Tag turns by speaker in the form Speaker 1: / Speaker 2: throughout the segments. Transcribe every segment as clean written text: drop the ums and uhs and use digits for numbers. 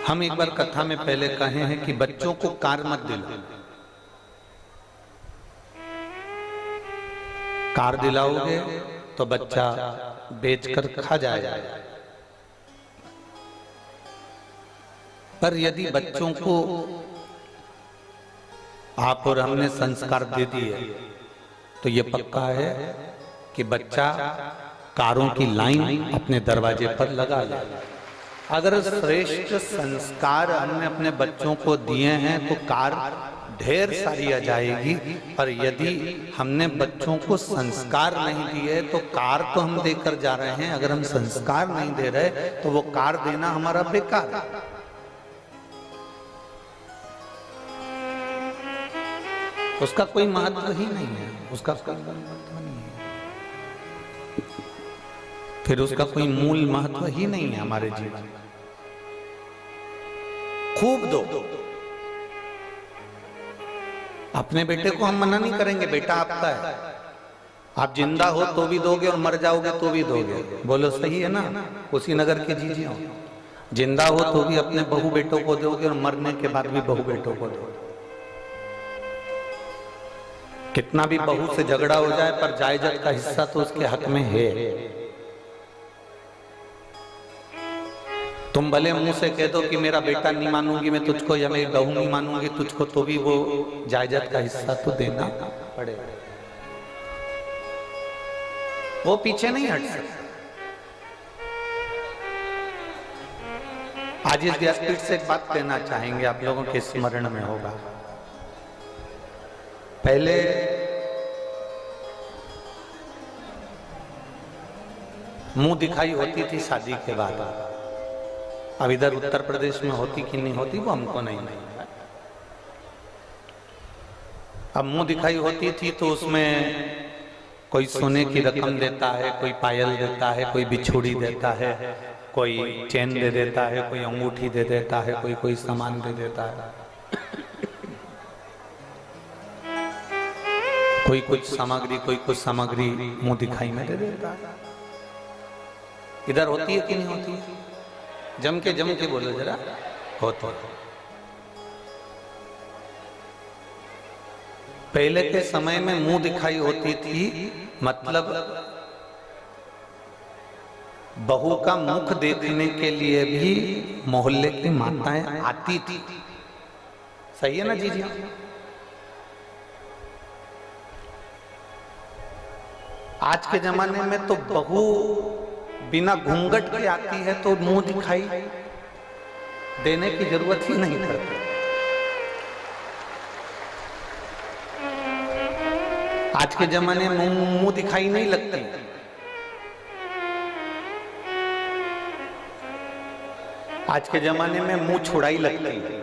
Speaker 1: हम एक बार कथा में पहले कहे हैं कि बच्चों को कार मत दिलाओ। कार दिलाओगे तो बच्चा बेचकर खा जाएगा। पर यदि बच्चों को आप और हमने संस्कार दे दिए तो ये पक्का है कि बच्चा कारों की लाइन अपने दरवाजे पर लगा ले। अगर श्रेष्ठ संस्कार हमने अपने बच्चों को दिए हैं तो कार ढेर सारी आ जाएगी। पर यदि हमने बच्चों को संस्कार नहीं दिए तो कार तो हम देकर जा रहे हैं, अगर हम संस्कार नहीं दे रहे तो वो कार देना हमारा बेकार है। उसका कोई महत्व ही नहीं है, उसका कोई महत्व नहीं है, फिर उसका कोई मूल महत्व ही नहीं है हमारे जीवन। खूब दो। अपने बेटे को हम मना नहीं करेंगे, बेटा आपका है, आप जिंदा हो तो भी दोगे और मर जाओगे तो भी दोगे। बोलो सही है ना? कुशीनगर के जीजी हो, जिंदा हो तो भी अपने बहू बेटों को दोगे और मरने के बाद भी बहू बेटों को दोगे। कितना भी बहू से झगड़ा हो जाए पर जायदाद का हिस्सा तो उसके हक में है। तुम भले मुंह से कह दो कि मेरा बेटा नहीं मानूंगी मैं तुझको, या मेरी बहू नहीं मानूंगी तुझको, तो भी वो जायदाद का हिस्सा तो देना पड़ेगा। वो पीछे नहीं हट सकता। आज इस व्यासपीठ से एक बात कहना चाहेंगे, आप लोगों के स्मरण में होगा। पहले मुंह दिखाई होती थी शादी के बाद, अब इधर उत्तर प्रदेश में होती कि नहीं होती वो हमको नहीं। अब मुंह दिखाई होती थी तो उसमें कोई सोने की रकम देता है, कोई पायल देता है, कोई बिछुड़ी देता है, कोई चेन दे देता है, कोई अंगूठी दे देता है, कोई सामान दे देता है, कोई कुछ सामग्री मुंह दिखाई में दे देता है। इधर होती है कि नहीं होती है? जम के बोलो जरा। होती। पहले के समय में मुंह दिखाई होती थी, मतलब बहू का मुख देखने के लिए भी मोहल्ले की माताएं आती थी। सही है ना जी? आज के जमाने में तो बहू बिना घूंघट के आती है तो मुंह दिखाई देने की जरूरत ही नहीं पड़ती। आज के जमाने में मुंह दिखाई नहीं लगती। आज के जमाने में मुंह छुड़ाई लगती है।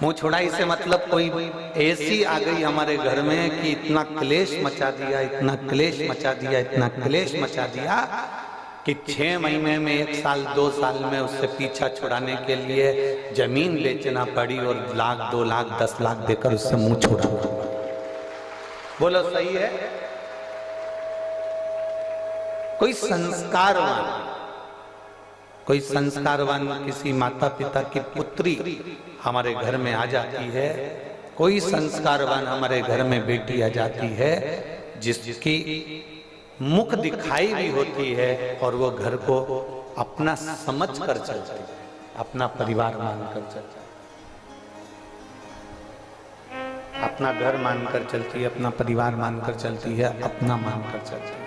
Speaker 1: मुंह छुड़ाई से मतलब कोई ऐसी आ गई हमारे घर में कि इतना क्लेश मचा दिया, इतना क्लेश मचा दिया, इतना क्लेश मचा दिया कि 6 महीने में 1 साल 2 साल में उससे पीछा छुड़ाने के लिए जमीन बेचना पड़ी और 1 लाख 2 लाख 10 लाख देकर उससे मुंह छुड़ाना। बोलो सही है? कोई संस्कारवान किसी माता पिता की पुत्री हमारे घर में आ जाती है, कोई संस्कारवान हमारे घर में बेटी आ जाती है जिसकी मुख दिखाई भी होती है और वो घर को अपना समझ कर चलती है, अपना परिवार मानकर चलती है, अपना घर मानकर चलती है, अपना परिवार मानकर चलती है, अपना मानकर चलती है।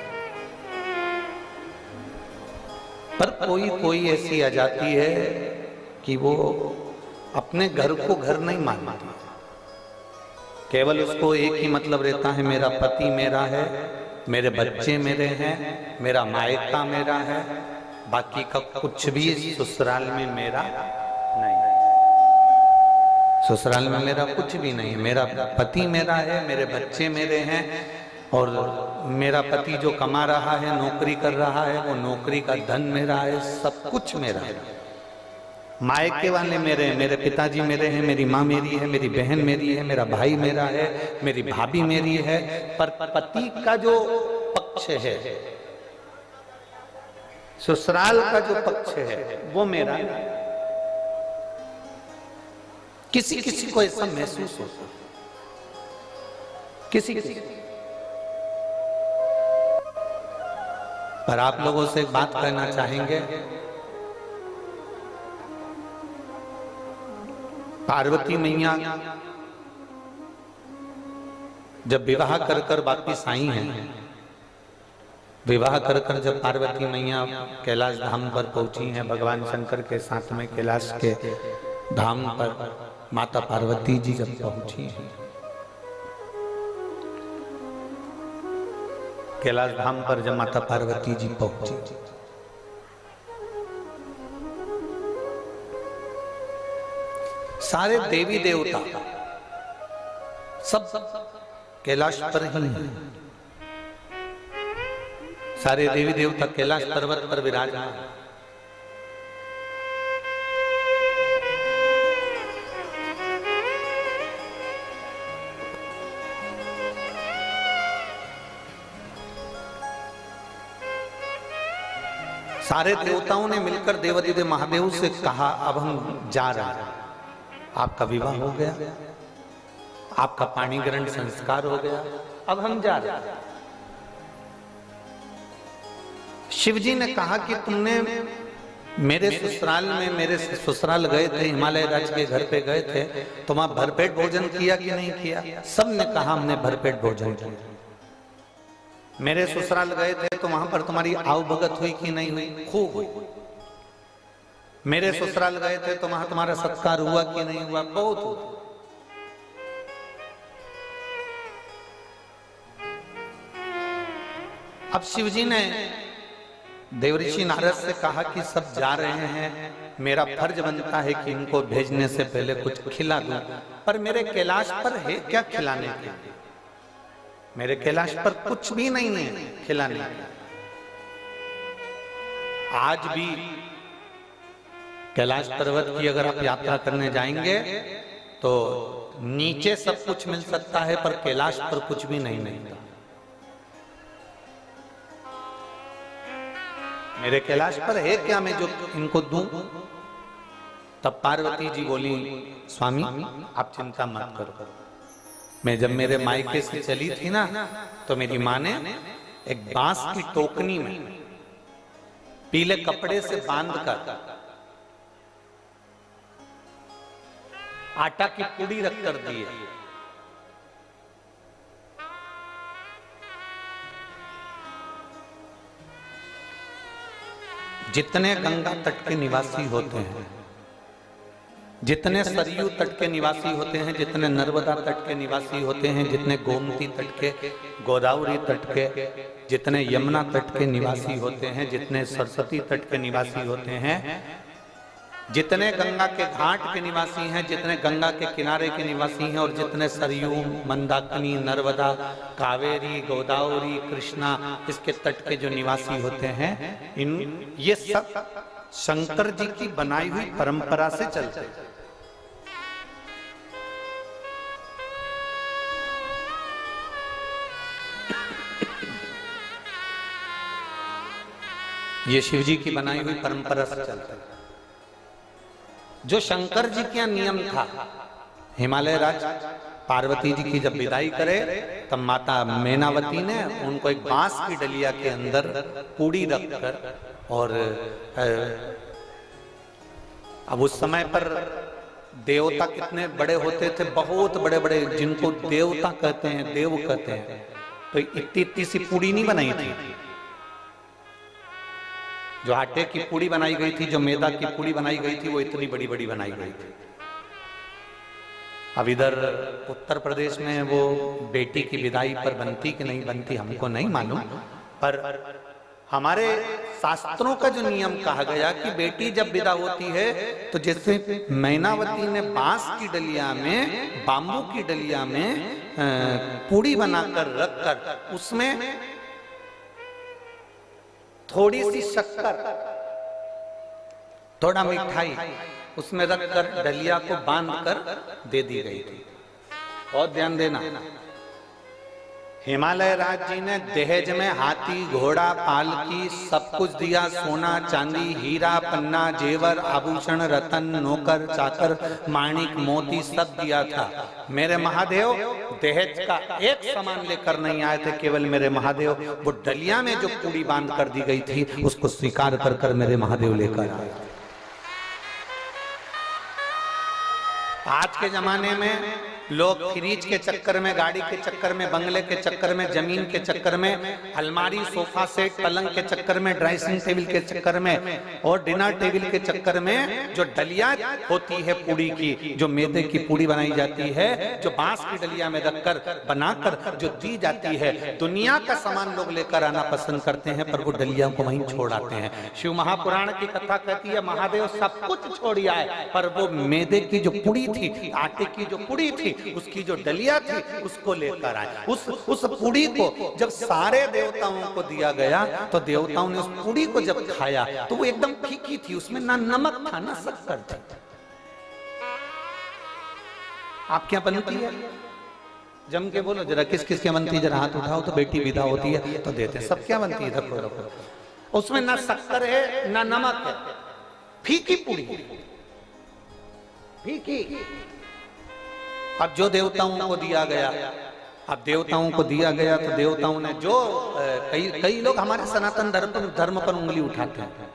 Speaker 1: पर कोई ऐसी आ जाती है कि वो अपने घर को घर नहीं मानती। केवल उसको एक ही मतलब रहता है, मेरा पति मेरा है, मेरे बच्चे मेरे हैं, मेरा मायका मेरा है, बाकी का कुछ भी ससुराल में मेरा नहीं। ससुराल में मेरा कुछ भी नहीं, मेरा पति मेरा है, मेरे बच्चे मेरे हैं, और मेरा पति जो कमा रहा है, नौकरी कर रहा है, वो नौकरी का धन मेरा है, सब कुछ मेरा है। मायके वाले मेरे हैं, मेरे पिताजी मेरे हैं, मेरी माँ मेरी है, मेरी बहन मेरी है, मेरा भाई मेरा है, मेरी भाभी मेरी है, पर पति का जो पक्ष है, ससुराल का जो पक्ष है, वो मेरा है। किसी किसी को ऐसा महसूस होता, किसी किसी। पर आप लोगों से एक बात कहना चाहेंगे, पार्वती मैया जब विवाह कर कर वापिस आई हैं, विवाह कर कर जब पार्वती मैया कैलाश धाम पर पहुंची हैं, भगवान शंकर के साथ में कैलाश के धाम पर माता पार्वती जी जब पहुंची हैं, कैलाश धाम पर जब माता पार्वती जी पहुंची, सारे देवी देवता सब कैलाश पर ही हैं। सारे देवी देवता कैलाश पर्वत पर विराजमान। सारे देवताओं ने मिलकर देवाधिदेव महादेव से कहा, अब हम जा रहे हैं, आपका विवाह हो गया, आपका पाणी ग्रहण संस्कार हो गया, अब हम जा रहे हैं। शिव जी ने कहा कि तुमने मेरे ससुराल में, मेरे ससुराल गए थे, हिमालय राज्य के घर पे गए थे, तुम वहां भरपेट भोजन किया कि नहीं किया? सब ने कहा हमने भरपेट भोजन किया। मेरे ससुराल गए थे तो वहां पर तुम्हारी आव भगत हुई कि नहीं हुई? खूब हुई। मेरे ससुराल गए थे तो वहां तुम्हारा सत्कार हुआ कि नहीं हुआ? बहुत हुआ। अब शिवजी ने देवऋषि नारद से कहा कि सब जा रहे हैं, मेरा फर्ज बनता है कि इनको भेजने से पहले कुछ खिला दूं, पर मेरे कैलाश पर है क्या खिलाने के? मेरे कैलाश पर कुछ भी नहीं है खिलाने के। आज भी कैलाश पर्वत की अगर आप यात्रा करने जाएंगे तो नीचे सब कुछ मिल सकता है, पर कैलाश पर कुछ भी नहीं मिलता। मेरे कैलाश पर है क्या मैं जो इनको दूं? तब पार्वती जी बोली, स्वामी आप चिंता मत करो। मैं जब मेरे मायके से चली थी ना, तो मेरी माँ ने एक बांस की टोकनी में पीले कपड़े से बांधकर आटा की पूड़ी रख कर दी है। जितने गंगा तट के निवासी होते हैं, जितने सरयू तट के निवासी होते हैं, जितने नर्मदा तट के निवासी होते हैं, जितने गोमती तट के, गोदावरी तट के, जितने यमुना तट के निवासी होते हैं, जितने सरस्वती तट के निवासी होते हैं, जितने गंगा के घाट के निवासी हैं, जितने गंगा के किनारे के निवासी हैं, और जितने सरयू, मंदाकिनी, नर्मदा, कावेरी, गोदावरी, कृष्णा, इसके तट के जो निवासी होते हैं, ये सब शंकर जी की बनाई हुई परंपरा से चलते हैं। ये शिव जी की बनाई हुई परंपरा से चलता है। जो शंकर जी का नियम था, हिमालय राज पार्वती जी की जब विदाई करे, तब माता मैनावती ने उनको एक बांस की डलिया के अंदर पूड़ी रखकर, और अब उस समय पर देवता कितने बड़े होते थे, बहुत बड़े बड़े, जिनको देवता कहते हैं, देव कहते हैं, तो इतनी इतनी सी पूड़ी नहीं बनाई थी। जो आटे की पूड़ी बनाई गई थी, जो मैदा की पूड़ी बनाई गई थी, वो इतनी बड़ी बड़ी बनाई गई थी। अब इधर उत्तर प्रदेश में वो बेटी की विदाई पर बनती कि नहीं बनती हमको नहीं मालूम, पर हमारे शास्त्रों का जो नियम कहा गया कि बेटी जब विदा होती है तो जैसे मैनावती ने बांस की डलिया में, बाम्बू की डलिया में पूड़ी बनाकर रखकर उसमें थोड़ी सी शक्कर, थोड़ा मिठाई उसमें रखकर डलिया को बांधकर दे दी गई थी। और ध्यान देना, हिमालय राज जी ने दहेज में हाथी घोड़ा पालकी सब कुछ दिया, सोना चांदी हीरा पन्ना जेवर आभूषण रतन नौकर चाकर माणिक मोती सब दिया था। मेरे महादेव दहेज का एक सामान लेकर नहीं आए थे, केवल मेरे महादेव वो डलिया में जो पूड़ी बांध कर दी गई थी उसको स्वीकार कर कर मेरे महादेव लेकर आए। आज के जमाने में लोग फ्रिज के चक्कर में, गाड़ी के चक्कर में, बंगले के चक्कर में, जमीन के चक्कर में, अलमारी सोफा सेट पलंग के चक्कर में, ड्रेसिंग टेबल के चक्कर में और डिनर टेबल के चक्कर में जो डलिया होती है पूड़ी की, जो मैदे की पूड़ी बनाई जाती है, जो बांस की डलिया में रखकर बनाकर जो दी जाती है, दुनिया का सामान लोग लेकर आना पसंद करते हैं पर वो डलिया को वहीं छोड़ आते हैं। शिव महापुराण की कथा कहती है महादेव सब कुछ छोड़ आए पर वो मैदे की जो पूड़ी थी, आटे की जो पूड़ी थी, उसकी जो डलिया थी उसको लेकर आए। उस पूड़ी को जब सारे देवताओं को दिया गया तो देवताओं ने उस पूड़ी को जब खाया तो वो एकदम फीकी थी, उसमें ना नमक था ना शक्कर थी। आप क्या बनती है? जम के बोलो जरा, किस किस के बनती है? जरा हाथ उठाओ तो बेटी विदा होती है तो देते हैं। सब क्या बनती है? रखो रखो। उसमें ना शक्कर है ना नमक है, फीकी पूड़ी, फीकी। अब जो देवताओं को दिया गया, अब देवताओं को दिया गया तो देवताओं ने जो कई लोग हमारे सनातन धर्म पर उंगली उठाते हैं।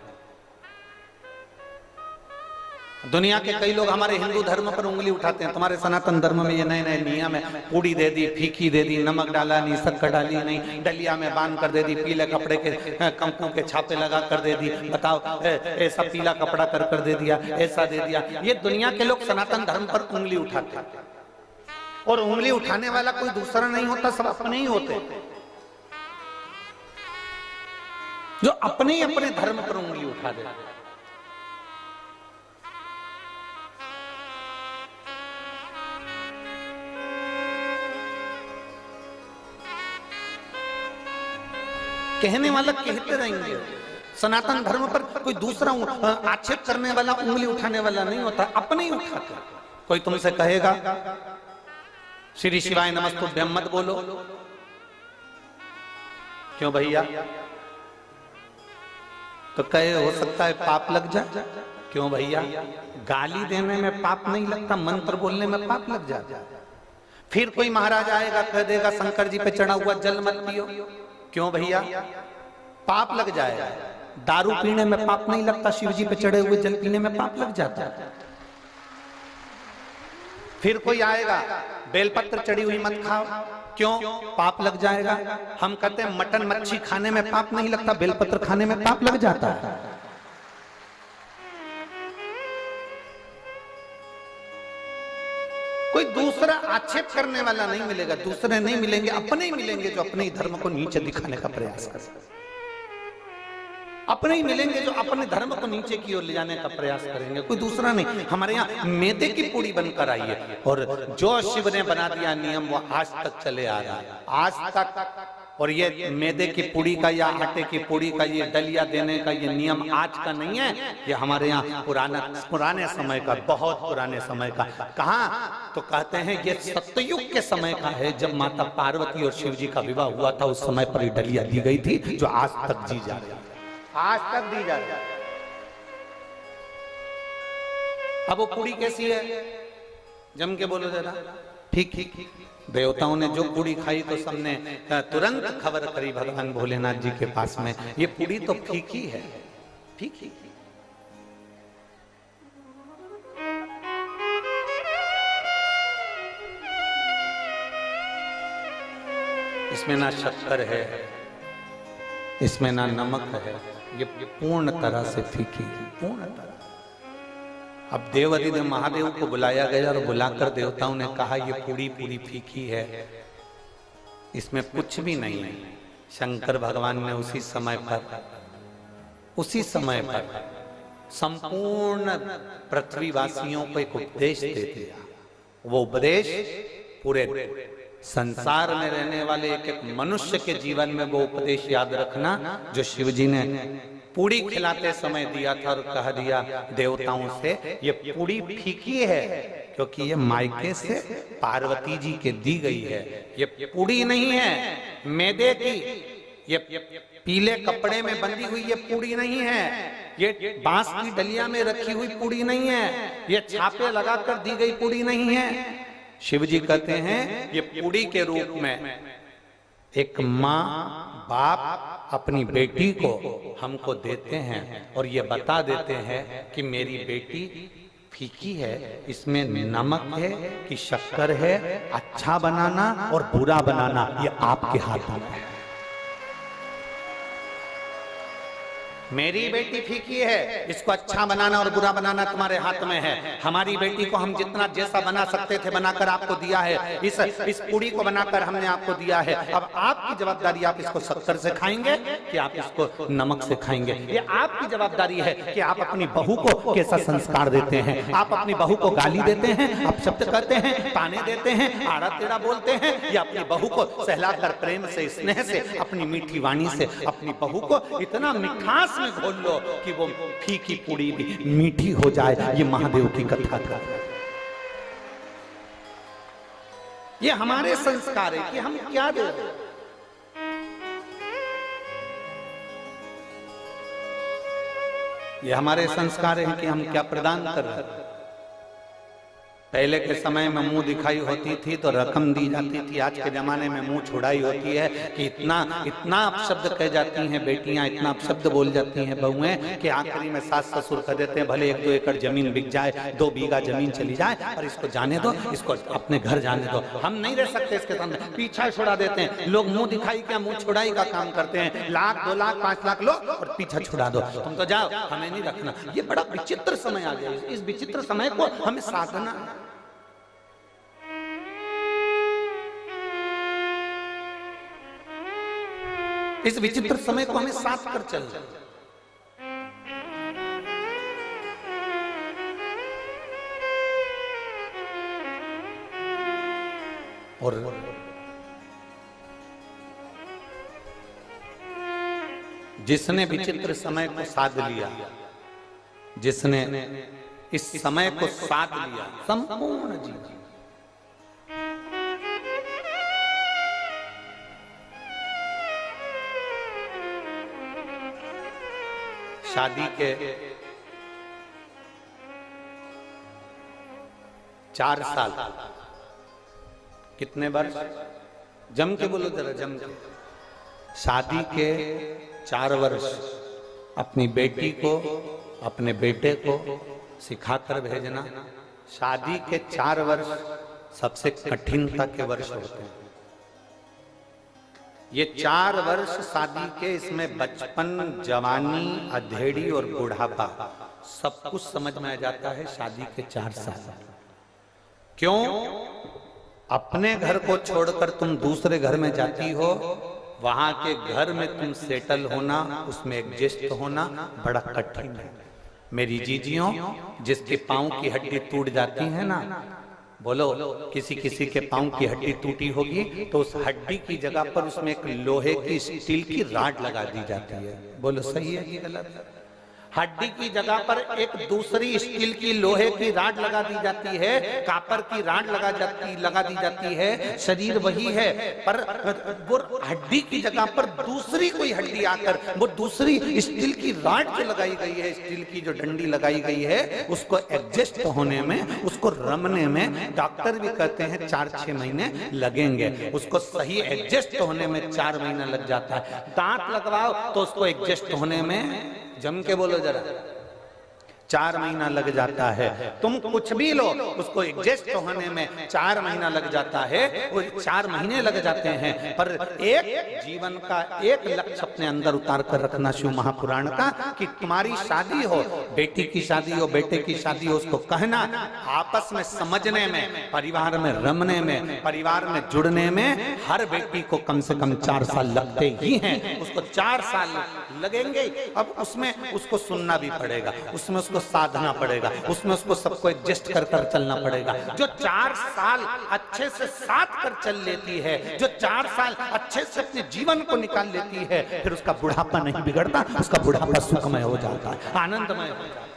Speaker 1: दुनिया के कई लोग हमारे हिंदू धर्म पर उंगली उठाते हैं। तुम्हारे सनातन धर्म में ये नए नए नियम है, पूड़ी दे दी, फीकी दे दी, नमक डाला नहीं, शक्कर डाली नहीं, डलिया में बांध कर दे दी, पीले कपड़े के कंकु के छापे लगा कर दे दी। बताओ ऐसा पीला कपड़ा कर दे दिया, ऐसा दे दिया। ये दुनिया के लोग सनातन धर्म पर उंगली उठाते हैं और उंगली उठाने वाला कोई दूसरा नहीं होता, सब अपने ही होते जो अपने ही अपने धर्म पर उंगली उठा देते। कहने वाला कहते रहेंगे, सनातन धर्म पर कोई दूसरा आक्षेप करने वाला, उंगली उठाने वाला नहीं होता, अपने ही उठाते। कोई तुमसे कहेगा श्री शिवाय नमस्तुभ्यम मत बोलो, क्यों भैया? तो कहे हो सकता है पाप लग जाए। क्यों भैया? गाली देने में पाप नहीं लगता, मंत्र बोलने में पाप लग जाए। फिर कोई महाराज आएगा कह देगा शंकर जी पे चढ़ा हुआ जल मत पियो। क्यों भैया? पाप लग जाएगा। दारू पीने में पाप नहीं लगता, शिव जी पे चढ़े हुए जल पीने में पाप लग जाता है। फिर कोई आएगा बेलपत्र चढ़ी हुई मत खाओ, क्यों? पाप लग जाएगा। हम कहते हैं मटन मच्छी खाने में पाप नहीं लगता, बेलपत्र खाने में पाप लग जाता है। कोई दूसरा आक्षेप करने वाला नहीं मिलेगा, दूसरे नहीं मिलेंगे, अपने ही मिलेंगे जो अपने ही धर्म को नीचे दिखाने का प्रयास करेंगे। अपने ही मिलेंगे जो अपने धर्म को नीचे की ओर ले जाने का प्रयास करेंगे, कोई दूसरा नहीं। हमारे यहाँ मैदे की पूड़ी बनकर आई है और जो शिव ने बना दिया नियम वो आज तक चले आ रहा है, आज तक। और ये मैदे की पूड़ी का या आटे की पूड़ी का ये डलिया देने का ये नियम आज का नहीं है, ये हमारे यहाँ पुराने समय का, बहुत पुराने समय का। कहाँ? तो कहते हैं ये सतयुग के समय का है, जब माता पार्वती और शिव जी का विवाह हुआ था, उस समय पर ये डलिया दी गई थी जो आज तक जी जा रही है, आज तक दी जा रही है। अब वो पूड़ी कैसी है? जम के बोलो जरा। ठीक ठीक। देवताओं ने जो पूड़ी खाई तो सबने तुरंत खबर करी भगवान भोलेनाथ जी के पास में, ये पूड़ी तो फीकी है, फीकी। इसमें ना शक्कर है, इसमें ना नमक है, ये पूर्ण तरह से फीकी है, पूर्ण तरह। अब देवाधिदेव महादेव को बुलाया गया और बुलाकर देवताओं ने कहा ये पूरी पूरी फीकी है, इसमें कुछ भी नहीं है। शंकर भगवान ने उसी समय पर संपूर्ण पृथ्वीवासियों को एक उपदेश दे दिया। वो उपदेश पूरे संसार में रहने वाले एक एक मनुष्य के जीवन में वो उपदेश याद रखना जो शिव जी ने पूड़ी खिलाते समय दिया था और कह दिया देवताओं से ये पूड़ी फीकी है क्योंकि ये मायके से पार्वती जी के दी गई है, ये पूड़ी नहीं है मैदे की, ये पीले कपड़े में बंधी हुई ये पूड़ी नहीं है, ये बांस की डलिया में रखी हुई पूड़ी नहीं है, ये छापे लगाकर दी गई पूड़ी नहीं है। शिव जी कहते हैं ये पूड़ी के रूप में एक माँ बाप अपनी बेटी को हमको देते हैं और ये बता देते हैं कि मेरी बेटी फीकी है, इसमें नमक है कि शक्कर है, अच्छा बनाना और बुरा बनाना ये आपके हाथ में है। मेरी बेटी फीकी है, इसको अच्छा बनाना और बुरा बनाना तुम्हारे हाथ में है। हमारी बेटी को हम जितना जैसा बना सकते थे बनाकर आपको दिया है, इस पूड़ी को बनाकर हमने आपको दिया है। अब आपकी जवाबदारी, आप इसको शक्कर से खाएंगे कि आप इसको नमक से खाएंगे, ये आपकी जवाबदारी है कि आप अपनी बहू को कैसा संस्कार देते हैं। आप अपनी बहू को गाली देते हैं, आप शब्द कहते हैं, ताने देते हैं, आड़ा टेढ़ा बोलते हैं, या अपनी बहू को सहलाकर प्रेम से स्नेह से अपनी मीठी वाणी से अपनी बहू को इतना मिठास में घोल लो कि वो फीकी पूड़ी भी मीठी हो जाए। ये महादेव की कथा का ये हमारे संस्कार है कि हम क्या दे रहे हैं। ये हमारे संस्कार है कि हम क्या प्रदान कर रहे हैं। पहले के समय में मुंह दिखाई होती थी तो रकम दी जाती थी, आज के जमाने में मुंह छुड़ाई होती है कि इतना अपशब्द कह जाती हैं बेटियां, इतना अपशब्द बोल जाती हैं बहुएं कि आखिरी में सास ससुर कह देते हैं भले 1-2 एकड़ जमीन बिक जाए, 2 बीघा जमीन चली जाए, और इसको जाने दो, इसको अपने घर जाने दो, हम नहीं रह सकते इसके सामने। पीछा छुड़ा देते हैं लोग, मुंह दिखाई क्या मुंह छुड़ाई का काम करते हैं। 1 लाख 2 लाख 5 लाख लो और पीछा छुड़ा दो, तुम तो जाओ, हमें नहीं रखना। ये बड़ा विचित्र समय आ गया। इस विचित्र समय को हमें साधना, इस विचित्र समय को हमें साथ कर चलना। और जिसने विचित्र समय को साध लिया, जिसने इस समय को साध लिया, संपूर्ण जीवन शादी के 4 साल, कितने वर्ष, जम के बोलो जरा, जम के। शादी के 4 वर्ष अपनी बेटी को अपने बेटे को सिखाकर भेजना। शादी के 4 वर्ष सबसे कठिनता के वर्ष होते हैं। ये 4 वर्ष शादी के, इसमें बचपन, जवानी, अधेड़ी और बुढ़ापा सब कुछ समझ में आ जाता है शादी के 4 साल। क्यों? अपने घर को छोड़कर तुम दूसरे घर में जाती हो, वहां के घर में तुम सेटल होना, उसमें एडजस्ट होना बड़ा कठिन है। मेरी जीजियों, जिसके पांव की हड्डी टूट जाती है ना, बोलो किसी किसी के पांव की हड्डी टूटी होगी तो उस हड्डी की जगह पर उसमें एक लोहे की स्टील की राड लगा दी जाती है। बोलो सही है कि गलत है? हड्डी की जगह पर एक दूसरी स्टील की लोहे की राड लगा दी जाती है, कापर की राड लगा दी जाती है। शरीर वही है, पर वो हड्डी की जगह पर दूसरी कोई हड्डी आकर वो दूसरी स्टील की राड जो लगाई गई है, स्टील की जो डंडी लगाई गई है, उसको एडजस्ट होने में, उसको रमने में डॉक्टर भी कहते हैं 4-6 महीने लगेंगे। उसको सही एडजस्ट होने में 4 महीना लग जाता है। दांत लगवाओ तो उसको एडजस्ट होने में, जम के बोलो जरा, 4 महीना लग जाता है। तुम कुछ भी लो, उसको एडजस्ट होने में 4 महीना लग जाता है, वो 4 महीने लग जाते हैं। पर एक जीवन का एक लक्ष्य अपने अंदर उतार कर रखना शिव महापुराण का, कि तुम्हारी शादी हो, बेटी की शादी हो, बेटे की शादी हो, उसको कहना, आपस में समझने में, परिवार में रमने में, परिवार में जुड़ने में हर बेटी को कम से कम 4 साल लगते ही हैं। उसको 4 साल लगेंगे। अब उसमें उसको सुनना भी पड़ेगा, उसमें उसको साधना पड़ेगा, उसमें उसको सबको एडजस्ट कर कर चलना पड़ेगा। जो 4 साल अच्छे से साथ कर चल लेती है, जो 4 साल अच्छे से अपने जीवन को निकाल लेती है, फिर उसका बुढ़ापा नहीं बिगड़ता, उसका बुढ़ापा सुखमय हो जाता है, आनंदमय हो जाता है।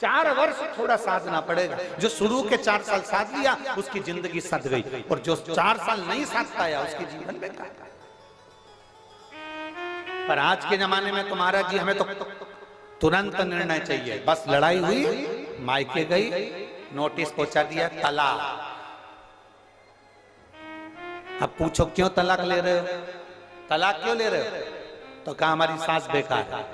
Speaker 1: 4 वर्ष थोड़ा साधना पड़ेगा। जो शुरू के 4 साल साध लिया उसकी जिंदगी सध गई, और जो 4 साल नहीं साध पाया उसकी जीवन बेकार। पर आज के जमाने में तुम्हारा जी हमें तो तुरंत निर्णय चाहिए। बस लड़ाई हुई, मायके गई, नोटिस पहुंचा दिया, तलाक। अब पूछो क्यों तलाक ले रहे हो, तलाक क्यों ले रहे हो? तो कहा हमारी सास बेकार है।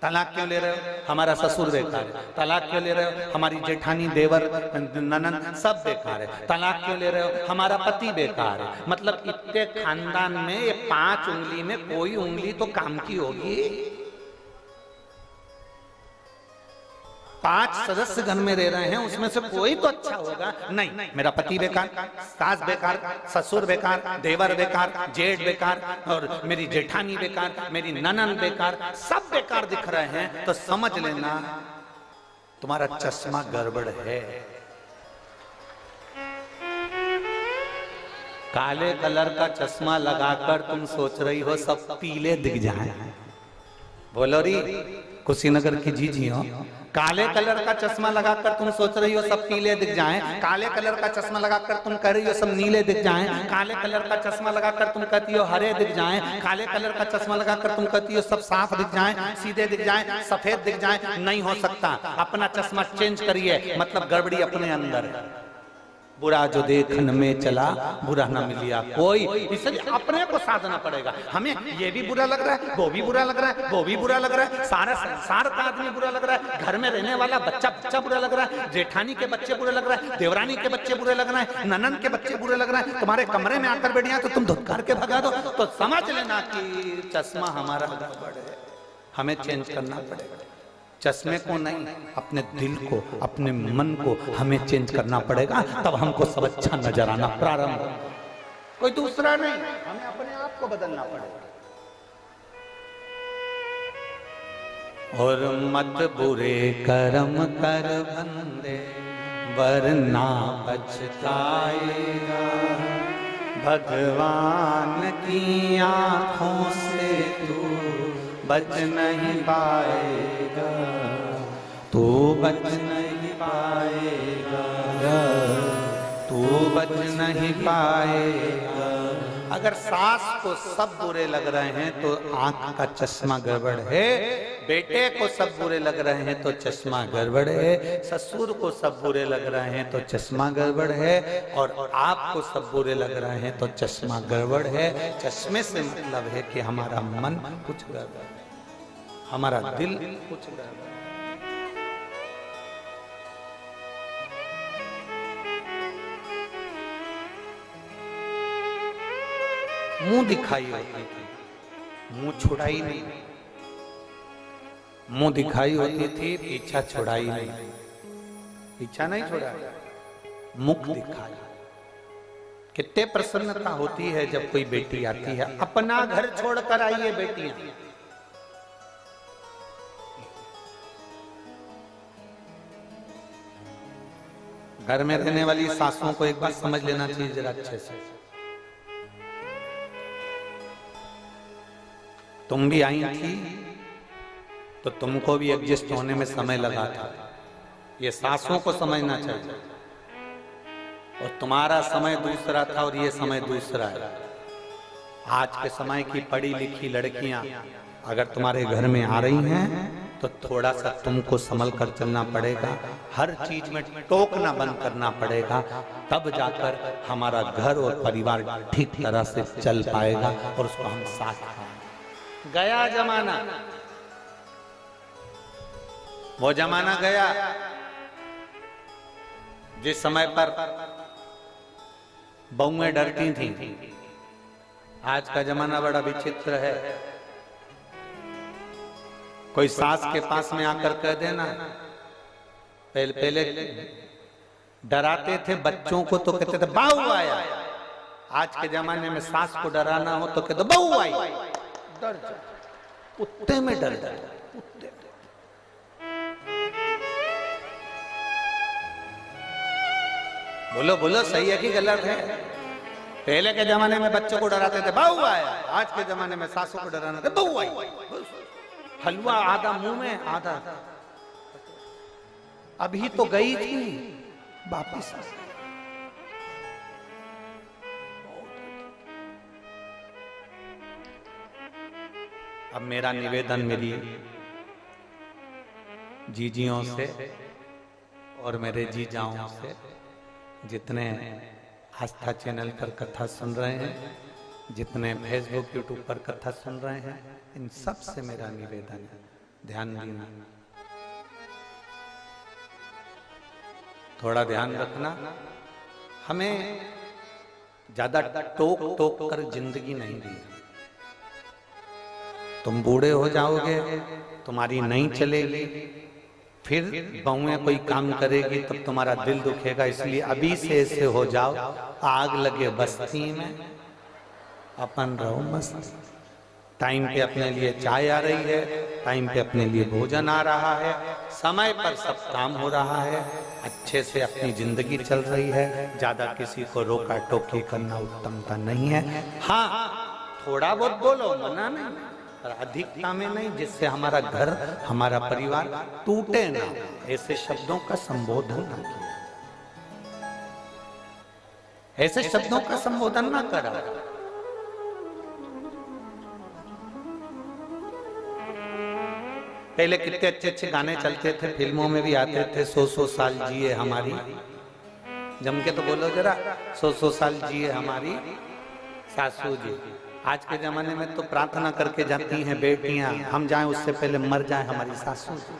Speaker 1: तलाक क्यों ले रहे हो? हमारा ससुर बेकार है। तलाक क्यों ले रहे हो? हमारी जेठानी, देवर, ननन सब बेकार है। तलाक क्यों ले रहे हो? हमारा पति बेकार है। मतलब इतने खानदान में ये 5 उंगली में कोई उंगली तो काम की होगी। 5 सदस्य घर में रह रहे हैं, उसमें से कोई तो अच्छा होगा। नहीं, मेरा पति बेकार, सास बेकार, ससुर बेकार, देवर बेकार, जेठ बेकार, और मेरी जेठानी बेकार, मेरी ननन बेकार, सब बेकार दिख रहे हैं, तो समझ लेना तुम्हारा चश्मा गड़बड़ है। काले कलर का चश्मा लगाकर तुम सोच रही हो सब पीले दिख जाए। बोलो री, कुशीनगर की जी हो। काले कलर का चश्मा लगाकर तुम सोच रही हो सब पीले दिख जाएं। काले कलर का चश्मा लगाकर तुम कह रही हो सब नीले दिख जाएं। काले कलर का चश्मा लगाकर तुम कहती हो हरे दिख जाएं। काले कलर का चश्मा लगाकर तुम कहती हो सब साफ दिख जाएं, सीधे दिख जाएं, सफेद दिख जाएं। नहीं हो सकता। अपना चश्मा चेंज करिए, मतलब गड़बड़ी अपने अंदर है। बुरा जो देखन में चला बुरा ना मिलिया कोई, इसलिए अपने को साधना पड़ेगा। हमें ये भी बुरा लग रहा है, वो भी बुरा लग रहा है, वो भी बुरा लग रहा है, सारा संसार का आदमी बुरा लग रहा है, घर में रहने वाला बच्चा बुरा लग रहा है, जेठानी के बच्चे बुरे लग रहा है, देवरानी के बच्चे बुरे लग रहे हैं, ननन के बच्चे बुरे लग रहे हैं। तुम्हारे कमरे में आकर बैठ जाए तो तुम धुतकार के भगा दो, तो समझ लेना कि चश्मा हमारा गड़बड़ है, हमें चेंज करना पड़ेगा। चश्मे को नहीं, अपने दिल को, अपने मन को हमें चेंज करना पड़ेगा, तब हमको सब अच्छा नजर आना प्रारंभ होगा। कोई दूसरा नहीं, हमें अपने आप को बदलना पड़ेगा। और मत बुरे कर्म कर बंदे वरना पछताएगा, भगवान की आंखों से तू बच नहीं पाएगा, तू बच नहीं पाएगा, तू बच नहीं पाएगा। अगर सास को सब बुरे लग रहे हैं तो आंख का चश्मा गड़बड़ है, बेटे को सब बुरे लग रहे हैं तो चश्मा गड़बड़ है, ससुर को सब बुरे लग रहे हैं तो चश्मा गड़बड़ है, और आपको सब बुरे लग रहे हैं तो चश्मा गड़बड़ है। चश्मे से मतलब है कि हमारा मन कुछ गड़बड़ है, हमारा दिल कुछ गड़बड़ है। मुंह दिखाई होती थी, मुंह छुड़ाई नहीं। मुंह दिखाई होती थी, पीछा छुड़ाई नहीं, पीछा नहीं छोड़ा, मुख दिखाई। कितने प्रसन्नता होती है जब कोई बेटी आती है। अपना घर छोड़कर आई है बेटियां, घर में रहने वाली सासों को एक बात समझ लेना चाहिए जरा अच्छे से। तुम भी आई थी तो तुमको भी एडजस्ट होने में समय लगा था, ये सासों को समझना चाहिए। और तुम्हारा समय दूसरा था और ये समय दूसरा है। आज के समय की पढ़ी लिखी लड़कियां अगर तुम्हारे घर में आ रही हैं तो थोड़ा सा तुमको संभल कर चलना पड़ेगा, हर चीज में टोकना बंद करना पड़ेगा, तब जाकर हमारा घर और परिवार ठीक तरह से चल पाएगा और उसको हम साथ पाएंगे। गया जमाना, वो जमाना गया जिस समय पर बहुएं डरती थी। आज का जमाना बड़ा विचित्र है। कोई सास के पास में आकर कह देना, पहले डराते थे बच्चों को तो कहते थे बहू आया। आज के जमाने में सास को डराना हो तो कहते बहू आई, डर जा। कुत्ते में डर जाता है, कुत्ते। बोलो बोलो, सही है कि गलत है? पहले के जमाने में बच्चों को डराते थे बहू आया, आज के जमाने में सासों को डराना थे बहू आई। हलवा आधा मुंह में आधा, अभी तो गई थी वापिस। अब मेरा निवेदन मेरी जीजियों से और मेरे जीजाओं से, जितने आस्था चैनल पर कथा सुन रहे हैं, जितने फेसबुक यूट्यूब पर कथा सुन रहे हैं, इन सब से मेरा निवेदन है, ध्यान देना, थोड़ा ध्यान रखना। हमें ज्यादा टोक टोक कर जिंदगी नहीं दी। तुम बूढ़े हो जाओगे, तुम्हारी नहीं चलेगी, फिर बहुएं कोई काम करेगी तब तुम्हारा दिल दुखेगा। इसलिए अभी से ऐसे हो जाओ, आग लगे बस्ती में अपन रहो मस्त। टाइम पे अपने लिए चाय आ रही है, टाइम पे अपने लिए भोजन आ रहा है, समय पर सब काम हो रहा है, अच्छे से अपनी जिंदगी चल रही है। ज्यादा किसी को रोका टोकी करना उत्तमता नहीं है। हाँ, थोड़ा बहुत बोलो, मना नहीं, पर अधिकता में नहीं, जिससे हमारा घर, हमारा परिवार टूटे ना। ऐसे शब्दों का संबोधन ना किया, ऐसे शब्दों का संबोधन ना करा। पहले कितने अच्छे अच्छे गाने चलते थे, फिल्मों में भी आते थे, 100 साल जिए हमारी, जम के तो बोलो जरा, 100 साल जिए हमारी सासू जी। आज के जमाने में तो प्रार्थना करके जाती हैं बेटियां, हम जाएं उससे पहले मर जाएं हमारी सासू जी।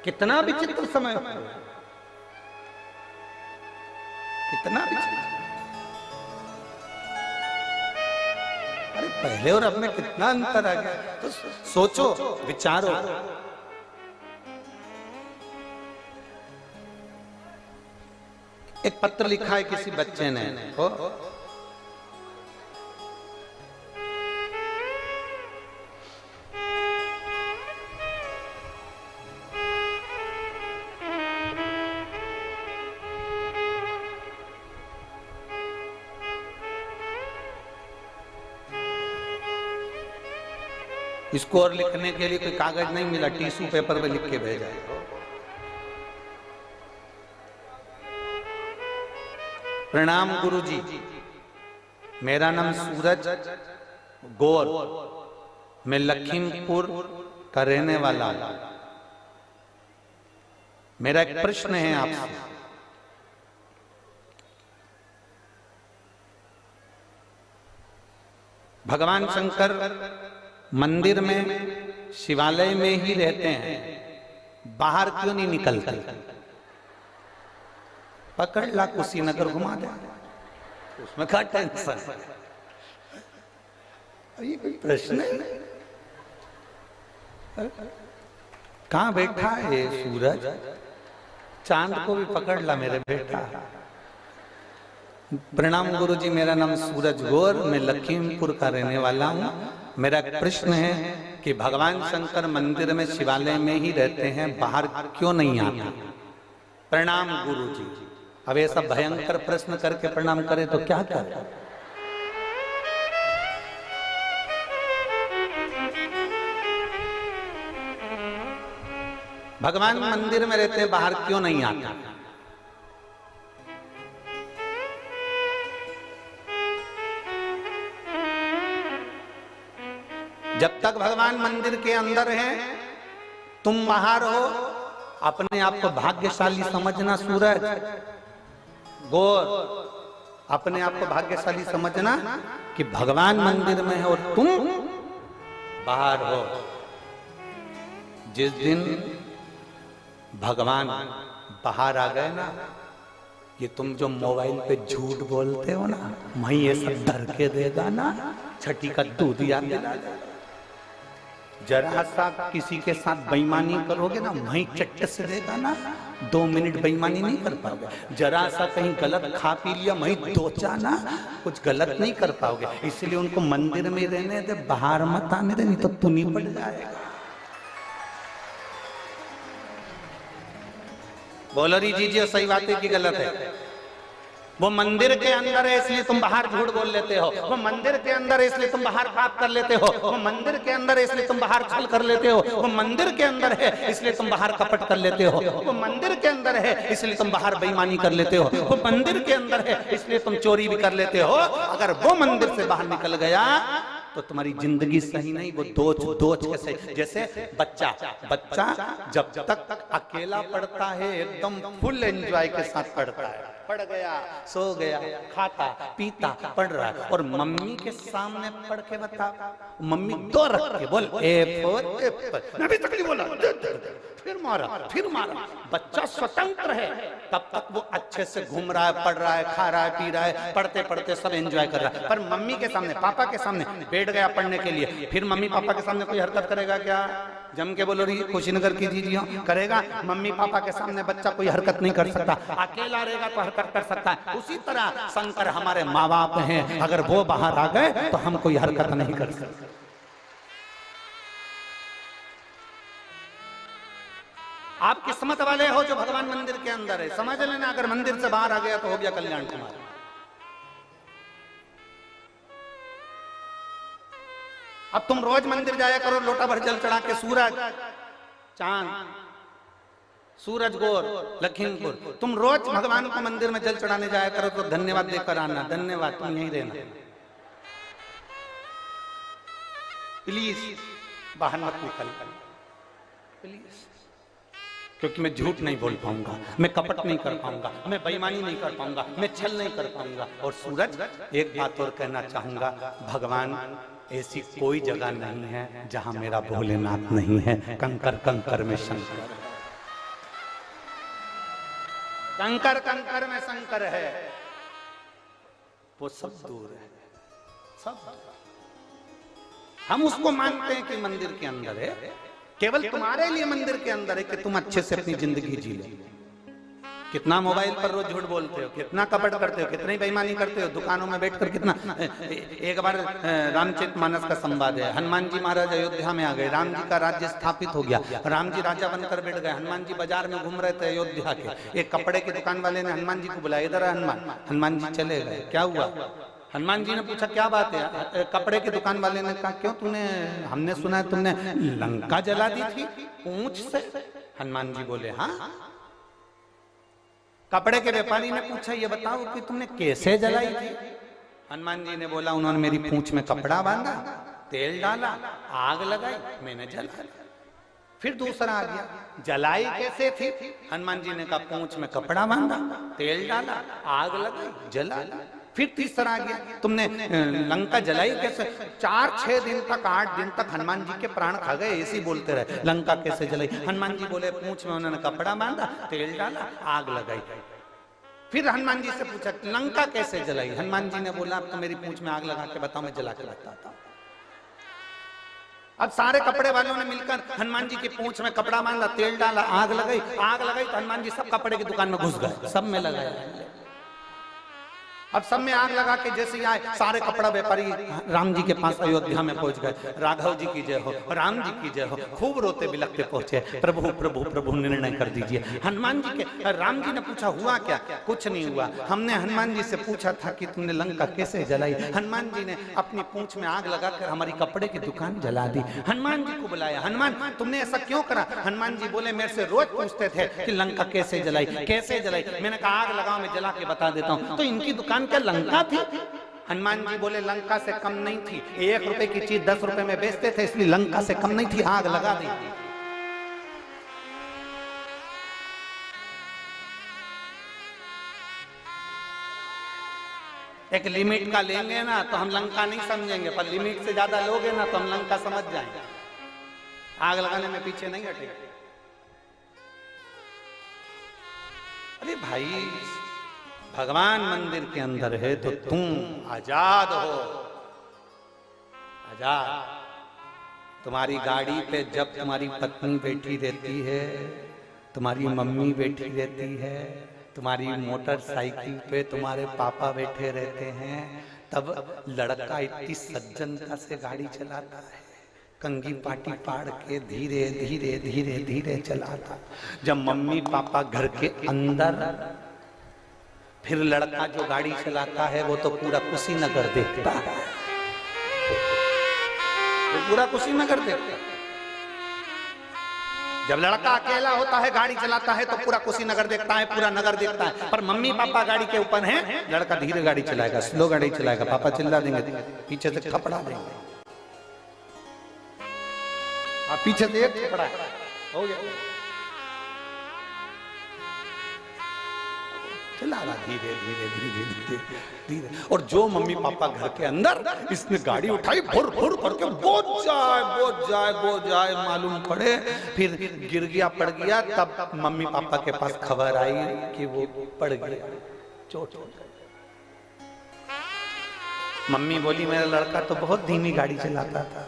Speaker 1: कितना विचित्र समय, कितना विचित्र। अरे पहले और अब में कितना अंतर आ गया, तो सोचो, विचारो। एक पत्र लिखा है किसी बच्चे ने, हो इसको और लिखने के लिए कोई कागज नहीं मिला, टिश्यू पेपर पे लिख के भेजा। प्रणाम गुरुजी, मेरा नाम सूरज गौर, मैं लखीमपुर का रहने वाला हूं। मेरा एक प्रश्न है आपसे। भगवान शंकर मंदिर में, शिवालय में ही रहते हैं, बाहर क्यों नहीं निकलते? पकड़ ला, कुशीनगर घुमा दे, उसमें क्या टेंशन? ये कोई प्रश्न है? कहाँ बैठा है सूरज? चांद को भी पकड़ ला मेरे बेटा। प्रणाम गुरुजी, मेरा नाम सूरज गौर, मैं लखीमपुर का रहने वाला हूँ। मेरा एक प्रश्न है कि भगवान शंकर मंदिर में, शिवालय में ही रहते हैं, बाहर क्यों नहीं आते? प्रणाम गुरुजी। अब ऐसा भयंकर प्रश्न करके प्रणाम करे तो क्या करे? भगवान मंदिर में रहते हैं, बाहर क्यों नहीं आते? जब तक भगवान मंदिर के अंदर हैं, तुम बाहर हो, अपने आप को भाग्यशाली समझना सूरज गौर, अपने आप को भाग्यशाली समझना कि भगवान मंदिर में है और तुम बाहर हो। जिस दिन भगवान बाहर आ गए ना, ये तुम जो मोबाइल पे झूठ बोलते हो ना, वहीं ये सब धर के देगा ना, छठी का दूध याद दिला। जरा सा किसी के साथ बेईमानी करोगे ना, वहीं चट्ट से देगा ना, 2 मिनट बेईमानी नहीं कर पाओगे। जरा सा कहीं गलत खा पी लिया, वहीं दोचा ना, कुछ गलत नहीं कर पाओगे। इसलिए उनको मंदिर में रहने दे, बाहर मत आने दे, नहीं तो तू नहीं पड़ जाएगा। बोलो री जीजिए, सही बात है कि गलत है? वो मंदिर के अंदर है इसलिए तुम बाहर झूठ बोल लेते हो, वो मंदिर के अंदर है इसलिए तुम बाहर पाप कर लेते हो, वो मंदिर के अंदर है इसलिए तुम बाहर छल कर लेते हो, वो मंदिर के अंदर है इसलिए तुम बाहर कपट कर लेते हो, वो मंदिर के अंदर है इसलिए तुम बाहर बेईमानी कर लेते हो, वो मंदिर के अंदर है इसलिए तुम चोरी भी कर लेते हो। अगर वो मंदिर से बाहर निकल गया तो तुम्हारी जिंदगी सही नहीं, वो दोच के सही। जैसे बच्चा जब तक अकेला पढ़ता है, एकदम फुल एंजॉय के साथ पढ़ता है, पढ़ गया, सो गया, खाता पीता पढ़ रहा है, और मम्मी के सामने पढ़ के बता, मम्मी दो रख के बोल मैं भी तकलीफ बोला, फिर मारा। बच्चा स्वतंत्र है, तब तक वो अच्छे से घूम रहा है, पढ़ रहा है, खा रहा है, पी रहा है, पढ़ते पढ़ते सब एंजॉय कर रहा है। पर मम्मी के सामने, पापा के सामने बैठ गया पढ़ने के लिए, फिर मम्मी पापा के सामने कोई हरकत करेगा क्या? जम के बोलो रही, कुशीनगर की दीजिए, करेगा? मम्मी पापा के सामने बच्चा कोई हरकत नहीं कर सकता, अकेला रहेगा तो हरकत कर सकता है। उसी तरह शंकर हमारे माँ बाप हैं, अगर वो बाहर आ गए तो हम कोई हरकत नहीं कर सकते। आप किस्मत वाले हो जो भगवान मंदिर के अंदर है, समझ लेना। अगर मंदिर से बाहर आ गया तो हो गया कल्याण तुम्हारा। अब तुम रोज मंदिर जाया करो, लोटा भर जल चढ़ा के, सूरज चांद, सूरज गौर लखीमपुर, तुम रोज भगवान को मंदिर में जल चढ़ाने जाया करो तो धन्यवाद देकर आना। धन्यवाद तुम यही देना, प्लीज बाहर मत निकल प्लीज, क्योंकि मैं झूठ नहीं बोल पाऊंगा, मैं कपट नहीं कर पाऊंगा, मैं बेईमानी नहीं कर पाऊंगा, मैं छल नहीं कर पाऊंगा। और सूरज, एक बात और कहना चाहूंगा, भगवान ऐसी कोई जगह नहीं है जहां मेरा भोलेनाथ नहीं है। कंकर कंकर में शंकर, कंकर कंकर में शंकर है, वो सब दूर है, सब। हम उसको मानते हैं कि मंदिर के अंदर है, केवल तुम्हारे लिए मंदिर के अंदर है कि तुम अच्छे से अपनी जिंदगी जी लो। कितना मोबाइल पर रोज झूठ बोलते हो, कितना कपट करते हो, कितनी बेईमानी करते हो, दुकानों में बैठकर कितना। एक बार रामचरितमानस का संवाद है, हनुमान जी महाराज अयोध्या में आ गए, राम जी का राज्य स्थापित हो गया, राम जी राजा बनकर बैठ गए, हनुमान जी बाजार में घूम रहे थे अयोध्या के। एक कपड़े की दुकान वाले ने हनुमान जी को बुलाया, इधर हनुमान। हनुमान जी चले गए, क्या हुआ? हनुमान जी ने पूछा क्या बात है? कपड़े की दुकान वाले ने कहा क्यों, तूने, हमने सुना है तुमने लंका जला दी थी पूंछ से। हनुमान जी बोले हाँ। कपड़े के व्यापारी ने पूछा ये बताओ कि तुमने कैसे जलाई थी? हनुमान जी ने बोला उन्होंने मेरी पूंछ में कपड़ा बांधा, तेल डाला, आग लगाई, मैंने जला। फिर दूसरा आ गया, जलाई कैसे थी? हनुमान जी ने कहा पूंछ में कपड़ा बांधा, तेल डाला, आग लगाई, जला। फिर तीसरा आ गया, तुमने लंका जलाई कैसे? 4-6 दिन तक, 8 दिन तक हनुमान जी के प्राण खा गए, ऐसे बोलते रहे, लंका कैसे जलाई? हनुमान जी बोले पूंछ में उन्होंने कपड़ा बांधा, तेल डाला, आग लगाई। फिर हनुमान जी से पूछा लंका कैसे जलाई? हनुमान जी ने बोला अब तो मेरी पूंछ में आग लगा के बताओ, मैं जला के बताता हूं। अब सारे कपड़े वालों ने मिलकर हनुमान जी की पूंछ में कपड़ा बांधा, तेल डाला, आग लगाई तो हनुमान जी सब कपड़े की दुकान में घुस गए, सब में लगाया। अब सब में आग लगा के जैसे ही आए, सारे कपड़ा व्यापारी राम जी के पास अयोध्या में पहुंच गए। राघव जी की जय हो, राम जी की जय हो, खूब रोते बिलखते पहुंचे, प्रभु प्रभु प्रभु निर्णय कर दीजिए। हनुमान जी के, राम जी ने पूछा हुआ क्या? कुछ नहीं हुआ, हमने हनुमान जी से पूछा था कि तुमने लंका कैसे जलाई? हनुमान जी ने अपनी पूंछ में आग लगाकर हमारी कपड़े की दुकान जला दी। हनुमान जी को बुलाया, हनुमान तुमने ऐसा क्यों करा? हनुमान जी बोले मेरे से रोज पूछते थे कि लंका कैसे जलाई, कैसे जलाई। मैंने कहा आग लगाओ, मैं जला के बता देता हूँ। तो इनकी दुकान क्या लंका थी? हनुमान जी बोले लंका से कम नहीं थी, 1 रुपए की चीज 10 रुपए में बेचते थे, इसलिए लंका से कम नहीं थी, आग लगा दी। एक लिमिट का लेंगे ना तो हम लंका नहीं समझेंगे, पर लिमिट से ज्यादा लोगे ना तो हम लंका समझ जाएंगे। आग लगाने में पीछे नहीं हटेंगे। अरे भाई भगवान मंदिर के अंदर है तो तुम आजाद हो, आजाद। तुम्हारी गाड़ी पे जब तुम्हारी पत्नी बैठी रहती है, तुम्हारी मम्मी बैठी रहती है, तुम्हारी मोटरसाइकिल पे तुम्हारे पापा बैठे रहते हैं, तब लड़का इतनी सज्जनता से गाड़ी चलाता है, कंघी पाटी पाड़ के धीरे धीरे धीरे धीरे चलाता। जब मम्मी पापा घर के अंदर, फिर लड़का जो गाड़ी चलाता है वो तो पूरा कुशीनगर देखता है, वो पूरा कुशीनगर देखता है। जब लड़का अकेला होता है गाड़ी चलाता है तो पूरा कुशीनगर देखता है, पूरा नगर देखता है। पर मम्मी पापा गाड़ी के ऊपर हैं, लड़का धीरे गाड़ी चलाएगा, स्लो गाड़ी चलाएगा, पापा चिल्ला देंगे, पीछे से थपड़ा देंगे, पीछे से एक थपड़ा हो गया, चला रहा धीरे धीरे धीरे धीरे धीरे। और जो मम्मी पापा घर के अंदर, इसने गाड़ी उठाई फुर फुर करके बोझ जाए मालूम पड़े, फिर गिर गया पड़ गया, तब मम्मी पापा के पास खबर आई कि वो पड़ गया, चोट। मम्मी बोली मेरा लड़का तो बहुत धीमी गाड़ी चलाता था।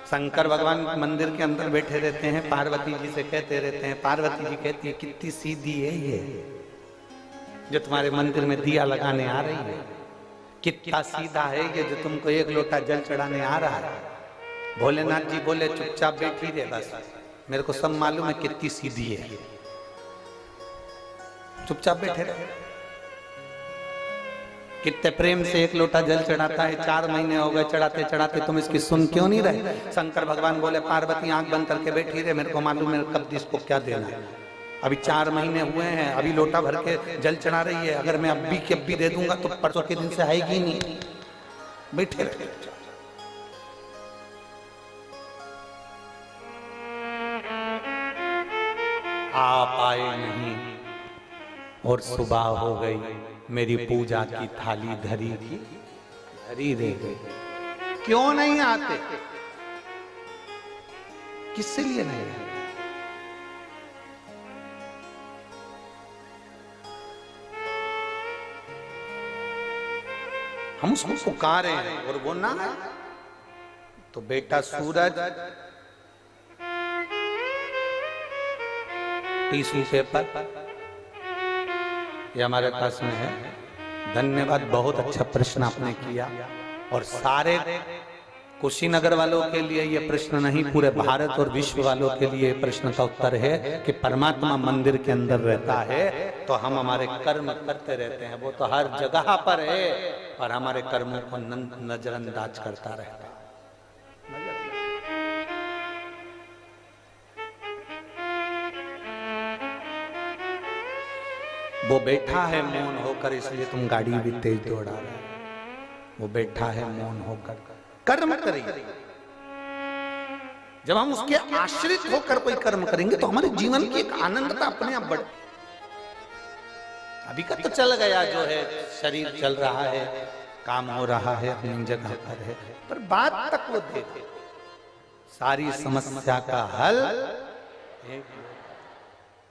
Speaker 1: शंकर भगवान मंदिर के अंदर बैठे रहते हैं, पार्वती जी से कहते रहते हैं, पार्वती जी कहती है कितनी सीधी है ये जो तुम्हारे मंदिर में दिया लगाने आ रही है, कितना सीधा है ये जो तुमको एक लोटा जल चढ़ाने आ रहा है। भोलेनाथ जी बोले चुपचाप बैठी रहे, बस मेरे को सब मालूम है कितनी सीधी है, चुपचाप बैठे रहे। कितने प्रेम से एक लोटा जल चढ़ाता है, 4 महीने हो गए चढ़ाते चढ़ाते, तुम इसकी सुन क्यों नहीं रहे? शंकर भगवान बोले पार्वती आंख बंद करके बैठी रहे, मेरे को मालूम है कब इसको क्या देना है। अभी 4 महीने हुए हैं, अभी लोटा भर के जल चढ़ा रही है, अगर मैं अभी के अभी दे दूंगा तो परसों के दिन से आएगी नहीं। बैठे रहे, आप आए नहीं और सुबह हो गई, मेरी पूजा की थाली धरी रह गई। क्यों नहीं आते? किससे लिए नहीं आते? हम उसको पुकारे हैं और वो ना आए तो बेटा सूरज टिश्यू पेपर ये हमारे पास में है। धन्यवाद, बहुत अच्छा प्रश्न आपने किया। और सारे कुशीनगर वालों के लिए ये प्रश्न नहीं, पूरे भारत और विश्व वालों के लिए प्रश्न का उत्तर है कि परमात्मा मंदिर के अंदर रहता है तो हम हमारे कर्म करते रहते हैं, वो तो हर जगह पर है और हमारे कर्मों को नजरअंदाज करता रहता है। वो बैठा है मौन होकर, इसलिए तुम गाड़ी भी तेज दौड़ा रहे हो। वो बैठा है मौन होकर, कर्म करेंगे। जब हम उसके आश्रित होकर कोई कर्म करेंगे तो हमारे जीवन की एक आनंदता अपने आप बढ़। अभी का तो चल गया, जो है शरीर चल रहा है, काम हो रहा है, अपनी जगह पर है, पर बात तक वो देखे। सारी समस्या का हल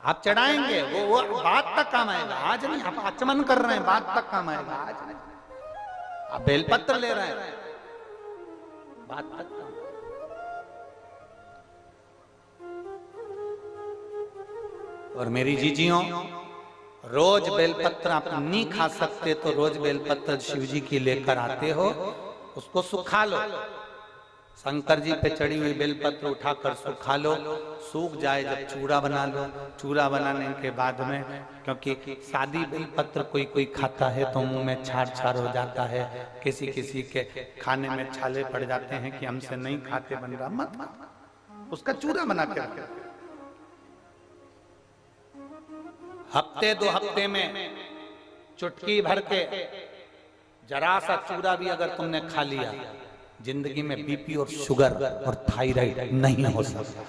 Speaker 1: आप चढ़ाएंगे, वो बात तक काम आएगा। आज नहीं, आप आचमन कर रहे हैं, बात तक काम आएगा। आज नहीं, आप बेलपत्र ले रहे हैं, बात तक काम। और मेरी जीजियों, रोज बेलपत्र आप नहीं खा सकते तो रोज बेलपत्र शिव जी की लेकर आते हो, उसको सुखा लो। शंकर जी पे चढ़ी हुई बेलपत्र उठाकर सुखा लो, सूख जाए जब चूड़ा बना लो। चूड़ा बनाने के बाद में, क्योंकि सादी बेलपत्र कोई कोई खाता है तो मुंह में छार छार हो जाता है, किसी किसी के खाने में छाले पड़ जाते हैं कि हमसे नहीं खाते बन रहा, मत उसका चूड़ा बना के रखो। हफ्ते 2 हफ्ते में चुटकी भर के जरा सा चूड़ा भी अगर तुमने खा लिया, जिंदगी में बीपी और शुगर और थायराइड नहीं हो सकता।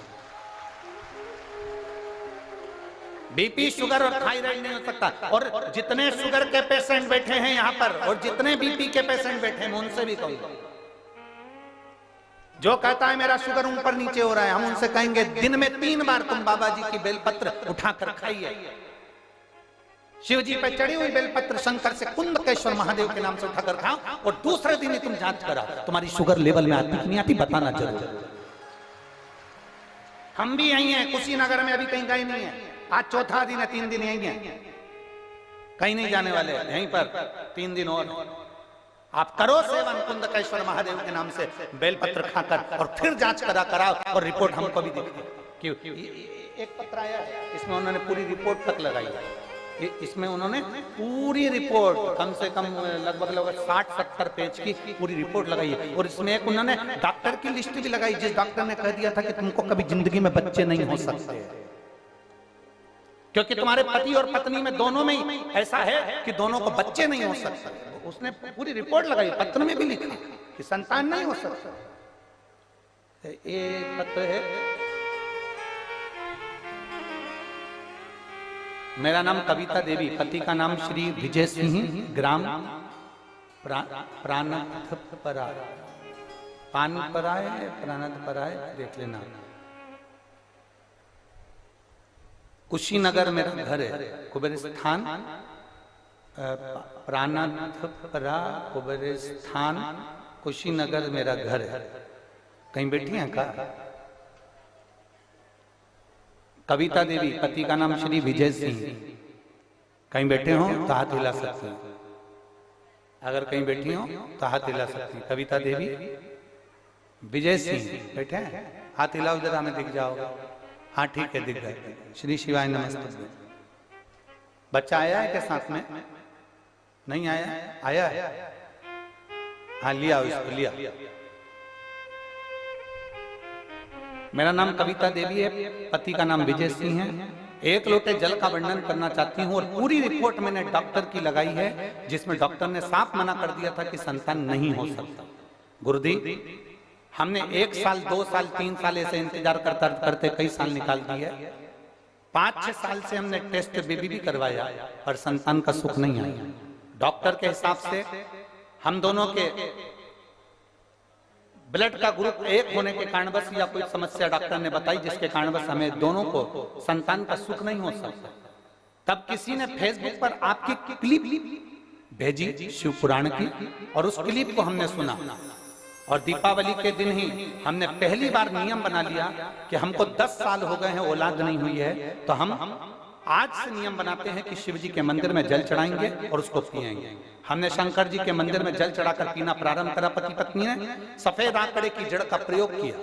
Speaker 1: बीपी, शुगर और थायराइड नहीं हो सकता। और जितने शुगर के पेशेंट बैठे हैं यहाँ पर और जितने बीपी के पेशेंट बैठे हैं, मैं उनसे भी कहूंगा, जो कहता है मेरा शुगर ऊपर नीचे हो रहा है, हम उनसे कहेंगे दिन में 3 बार तुम बाबा जी की बेलपत्र उठाकर खाइए। शिव जी पे चढ़ी हुई बेलपत्र शंकर से कुंदकेश्वर महादेव के नाम से उठाकर खाओ, और दूसरे दिन ही तुम जांच कराओ तुम्हारी शुगर लेवल में आती कि नहीं आती, बताना जरूर। हम भी यही हैं, कुशीनगर में अभी कहीं गए नहीं है, आज चौथा दिन है, 3 दिन यही है, कहीं नहीं जाने वाले, यहीं पर 3 दिन और। आप करो सेवन कुंदकेश्वर महादेव के नाम से बेलपत्र खाकर, और फिर जांच कराओ, और रिपोर्ट हमको भी दिखती कि एक पत्र आया है, इसमें उन्होंने पूरी रिपोर्ट तक लगाई है, इसमें उन्होंने पूरी रिपोर्ट कम से कम लगभग 60-70 पेज की पूरी रिपोर्ट लगाई है, और इसमें एक उन्होंने डॉक्टर की लिस्ट भी लगाई, जिस डॉक्टर ने कह दिया था कि तुमको कभी जिंदगी में बच्चे नहीं हो सकते, क्योंकि तुम्हारे पति और पत्नी में दोनों में ही ऐसा है कि दोनों को बच्चे नहीं हो सकते। उसने पूरी रिपोर्ट लगाई, पत्र में भी लिखा कि संतान नहीं हो सकता। एक पत्र है, मेरा नाम कविता देवी, पति का नाम श्री विजय सिंह, ग्राम प्राणपराय, देख लेना, कुशीनगर मेरा घर है, कुबेरस्थान प्राणपरा कुबेरस्थान कुशीनगर मेरा घर है। कहीं बैठी हैं का? कविता देवी, पति का नाम श्री विजय सिंह, कहीं बैठे हो तो हाथ हिला सकते हैं, अगर कहीं बैठी हो तो हाथ हिला सकती हैं। कविता देवी विजय सिंह बैठे हैं, हाथ हिलाओ जरा, हमें दिख जाओगे। हाँ ठीक है, दिख गए। श्री शिवाय नमस्ते। बच्चा आया है क्या साथ में? नहीं आया? आया है? हाँ लिया, उसको लिया। मेरा नाम कविता देवी है, पति का नाम विजय सिंह है। एक लोटे जल का वर्णन करना चाहती हूँ, और पूरी रिपोर्ट मैंने डॉक्टर की लगाई है, जिसमें डॉक्टर ने साफ मना कर दिया था कि संतान नहीं हो सकता। गुरुदी, हमने 1 साल 2 साल 3 साल ऐसे इंतजार करते कई साल निकाल दिए। 5-6 साल से हमने टेस्ट बेबी भी करवाया, पर संतान का सुख नहीं आया। डॉक्टर के हिसाब से हम दोनों के ब्लड का ग्रुप एक होने के कारणवश या कोई समस्या डॉक्टर ने बताई, जिसके कारणवश हमें दोनों को संतान का सुख नहीं हो सकता। तब किसी ने फेसबुक पर आपकी क्लिप भेजी शिव पुराण की, और उस क्लिप को हमने सुना, और दीपावली के दिन ही हमने पहली बार नियम बना लिया कि हमको 10 साल हो गए हैं, औलाद नहीं हुई है, तो हम आज से नियम बनाते हैं कि शिव जी के मंदिर में जल चढ़ाएंगे और उसको पिएंगे। हमने शंकर जी के मंदिर में जल चढ़ाकर पीना प्रारंभ करा। पति पत्नी ने सफेद आंकड़े की जड़ का प्रयोग किया,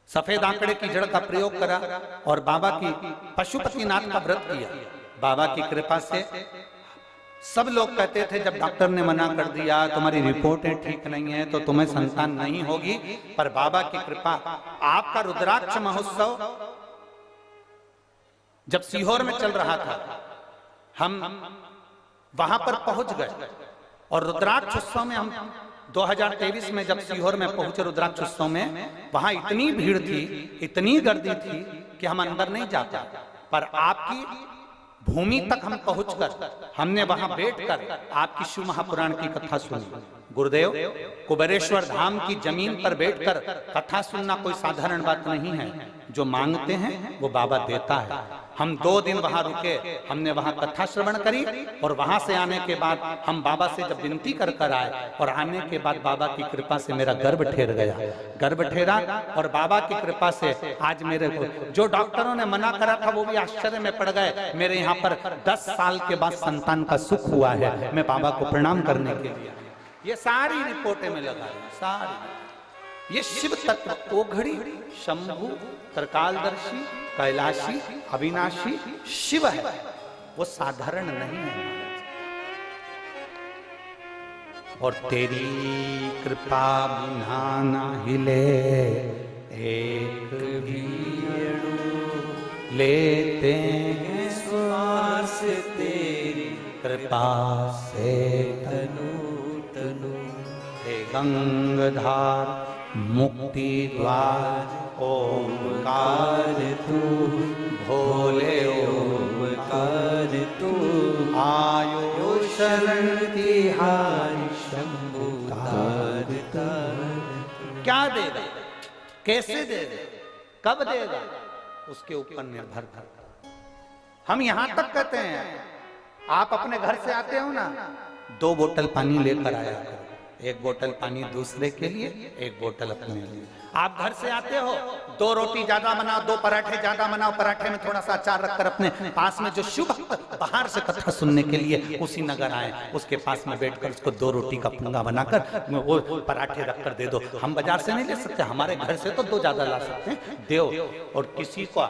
Speaker 1: सफेद आंकड़े की जड़ का प्रयोग करा, और बाबा की पशुपतिनाथ का व्रत किया। बाबा की कृपा से सब लोग कहते थे, जब डॉक्टर ने मना कर दिया तुम्हारी रिपोर्टें ठीक नहीं है तो तुम्हें संतान नहीं होगी, पर बाबा की कृपा, आपका रुद्राक्ष महोत्सव जब सीहोर में चल रहा था, हम वहां पर पहुंच गए, और रुद्राक्ष उत्सव में हम 2023 में जब सीहोर में पहुंचे रुद्राक्ष उत्सव में, वहां इतनी भीड़ थी, इतनी गर्दी थी कि हम अंदर नहीं जा पाए। पर आपकी भूमि तक हम पहुंचकर हमने वहां बैठकर आपकी शिव महापुराण की कथा सुनी। गुरुदेव, कुबेरेश्वर धाम की जमीन पर बैठकर कथा सुनना कोई साधारण बात नहीं है। जो मांगते हैं वो बाबा देता है। हम 2 दिन वहां रुके, हमने वहां कथा श्रवण करी, और वहां से आने के बाद हम बाबा से जब विनती कर कर आए, और आने के बाद बाबा की कृपा से मेरा गर्भ ठहर गया, गर्भ ठहरा, और बाबा की कृपा से आज मेरे को, जो डॉक्टरों ने मना करा था वो भी आश्चर्य में पड़ गए। मेरे यहाँ पर 10 साल के बाद संतान का सुख हुआ है। मैं बाबा को प्रणाम करने के लिए ये सारी रिपोर्टें में लगा, सारी। ये शिव तत्व ओघड़ी, शंभु, त्रिकालदर्शी, कैलाशी, अविनाशी शिव है, वो साधारण नहीं है। और तेरी कृपा बिना ना हिले एक भी लेते हैं श्वास, तेरी कृपा से तनु तनु। हे गंगाधार मुक्ति द्वार ओंकार तू, भोले ओंकार तू, आयो शरण तिहारी शंभु तार तार। क्या देगा, कैसे देगा, कब देगा, उसके ऊपर निर्भर करता। हम यहां तक कहते हैं, आप अपने घर से आते हो ना, 2 बोतल पानी लेकर आया करो, 1 बोतल पानी दूसरे के लिए, 1 बोतल अपने लिए। आप घर से आते हो, 2 रोटी ज्यादा बनाओ, 2 पराठे ज्यादा बनाओ, पराठे में थोड़ा सा अचार रखकर अपने पास में जो शुभ बाहर से कथा सुनने के लिए उसी नगर आए, उसके पास में बैठकर उसको 2 रोटी का पंगा बनाकर वो पराठे रखकर दे दो। हम बाजार से नहीं ले सकते, हमारे घर से तो 2 ज्यादा ला सकते हैं, दो। और किसी को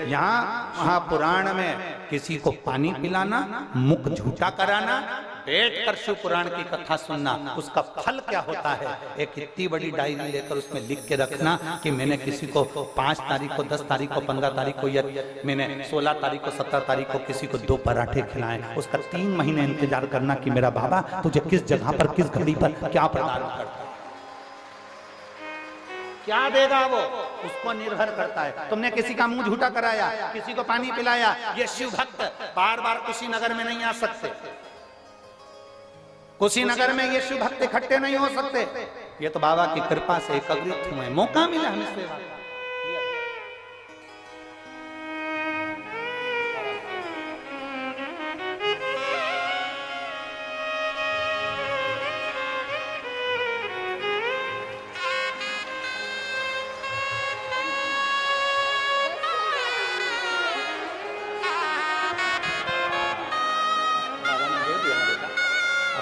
Speaker 1: यहाँ पुराण में किसी को पानी पिलाना, मुख झूठा कराना, बैठकर शिव पुराण की कथा सुनना, उसका फल क्या होता है, एक इतनी बड़ी डायरी लेकर उसमें लिख के रखना कि मैंने किसी को 5 तारीख को, 10 तारीख को, 15 तारीख को, या मैंने 16 तारीख को, 17 तारीख को किसी को 2 पराठे खिलाए। उसका 3 महीने इंतजार करना कि मेरा बाबा तुझे किस जगह पर, किस घड़ी पर क्या प्रदान करता है, क्या देगा वो, उसको निर्भर करता है। तुमने किसी का मुंह झूठा कराया, किसी को पानी पिलाया, ये शिव भक्त बार बार कुशीनगर में नहीं आ सकते, कुशीनगर में ये शिव भक्त इकट्ठे नहीं हो सकते। ये तो बाबा की कृपा से एकत्रित हुए, मौका मिला हमें सेवा।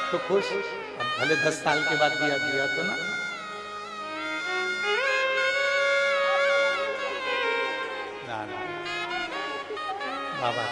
Speaker 1: तो खुश, अब भले 10 साल के बाद दिया तो ना। बाबा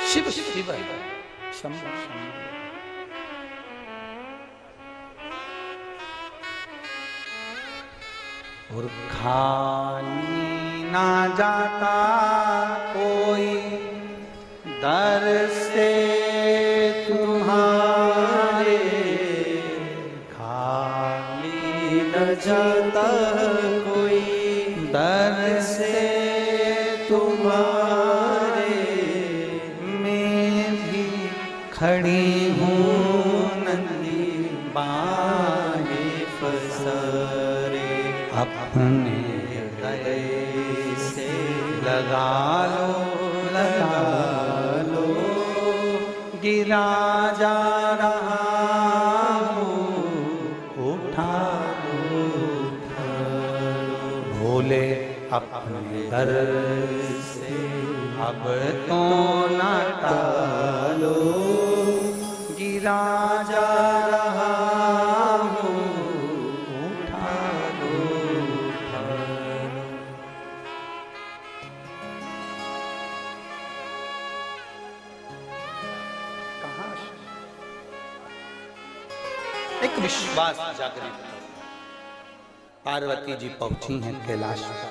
Speaker 1: शिव शिव शंभु और खाली ना जाता कोई दर से तुम्हारे, खाली न जाता कोई दर से तुम्हारे, खड़ी हूँ नंदी बाहे पसरे, अपने गले से लगा लो, गिरा जा रहा हूँ, उठा लो, भोले अपने दर से अब तो न टालो, गिरा जा रहा हूँ, उठा लो, कहाँ एक विश्वास जागृत। पार्वती जी पहुंची हैं कैलाश पर,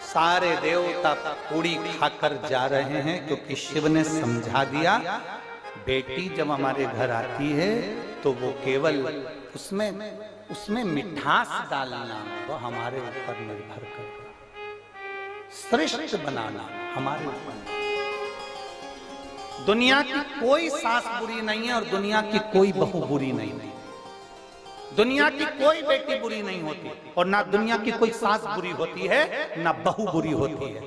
Speaker 1: सारे देवता पूड़ी खाकर जा रहे हैं, क्योंकि शिव ने समझा दिया बेटी जब हमारे घर आती है तो वो केवल उसमें मिठास डालना वो हमारे ऊपर निर्भर करता, श्रेष्ठ बनाना हमारे ऊपर। दुनिया की कोई सास बुरी नहीं है और दुनिया की कोई बहू बुरी नहीं है, दुनिया की कोई बेटी बुरी नहीं होती और ना दुनिया की कोई सास बुरी होती है ना बहू बुरी होती है।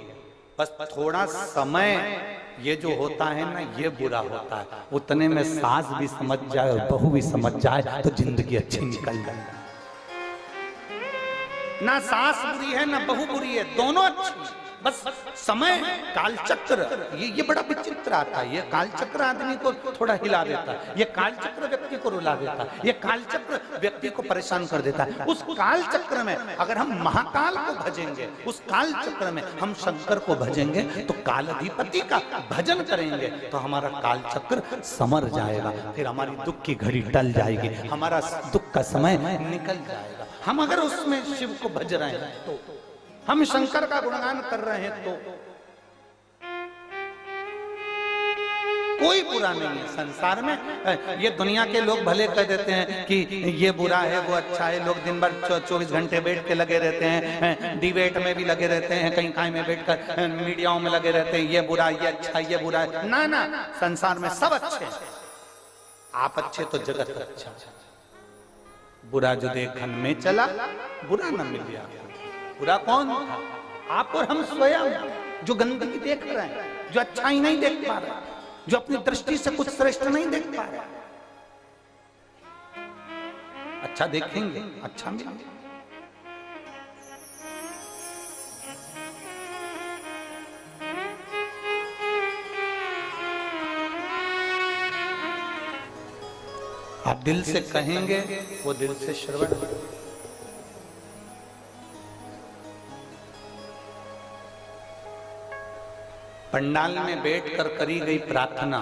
Speaker 1: बस थोड़ा समय ये जो होता है ना ये बुरा होता है, उतने में सास भी समझ जाए और बहू भी समझ जाए तो जिंदगी अच्छी निकल जाए। ना सास बुरी है ना बहू बुरी है, दोनों अच्छी, बस समय कालचक्र ये बड़ा विचित्र आता है। ये कालचक्र आदमी को थोड़ा हिला देता है, ये कालचक्र व्यक्ति को रुला देता है, ये कालचक्र व्यक्ति को परेशान कर देता है। उस कालचक्र में अगर हम महाकाल को भजेंगे, उस कालचक्र में हम शंकर को भजेंगे, तो कालाधिपति का भजन करेंगे तो हमारा कालचक्र समर जाएगा, फिर हमारी दुख की घड़ी टल जाएगी, हमारा दुख का समय निकल जाएगा। हम अगर उसमें शिव को भज रहे हैं तो, हम शंकर का गुणगान कर रहे हैं तो कोई बुरा नहीं है संसार में। ये दुनिया के लोग भले कह देते हैं कि ये बुरा है वो अच्छा है, लोग दिन भर 24 घंटे बैठ के लगे रहते हैं, डिबेट में भी लगे रहते हैं, कहीं कहीं में बैठकर मीडियाओं में लगे रहते हैं, ये बुरा ये अच्छा ये बुरा है। ना ना, संसार में सब अच्छे हैं, आप अच्छे तो जगत अच्छा। बुरा जो देखन में चला बुरा न मिल गया। बुरा कौन था? आप और हम स्वयं, जो गंदगी देख रहे हैं, जो अच्छा ही नहीं देख पा रहे, जो अपनी दृष्टि से कुछ श्रेष्ठ नहीं देख पा रहे। अच्छा देखेंगे अच्छा मिलेगा। आप दिल से कहेंगे वो दिल से श्रवण। पंडाल में बैठकर करी गई प्रार्थना,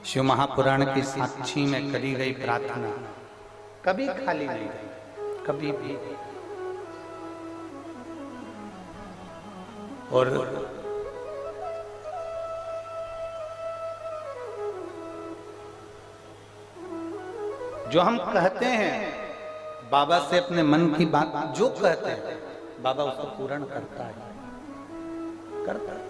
Speaker 1: शिव महापुराण की साक्षी में करी गई प्रार्थना कभी खाली नहीं गई, कभी भी। और जो हम कहते हैं बाबा से अपने मन की बात, जो कहते हैं बाबा उसको पूर्ण करता है, करता है।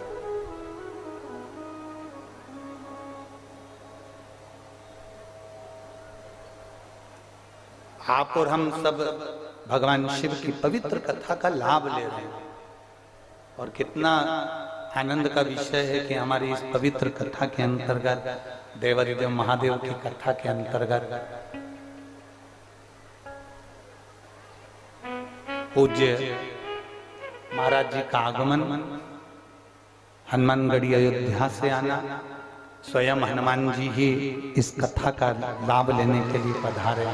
Speaker 1: आप और हम सब भगवान शिव की पवित्र कथा का लाभ ले रहे हैं, और कितना आनंद का विषय है कि हमारी इस पवित्र कथा के अंतर्गत, देवादिदेव महादेव की कथा के अंतर्गत पूज्य महाराज जी का आगमन, हनुमानगढ़ी अयोध्या से आना, स्वयं हनुमान जी ही इस कथा का लाभ लेने के लिए पधारे।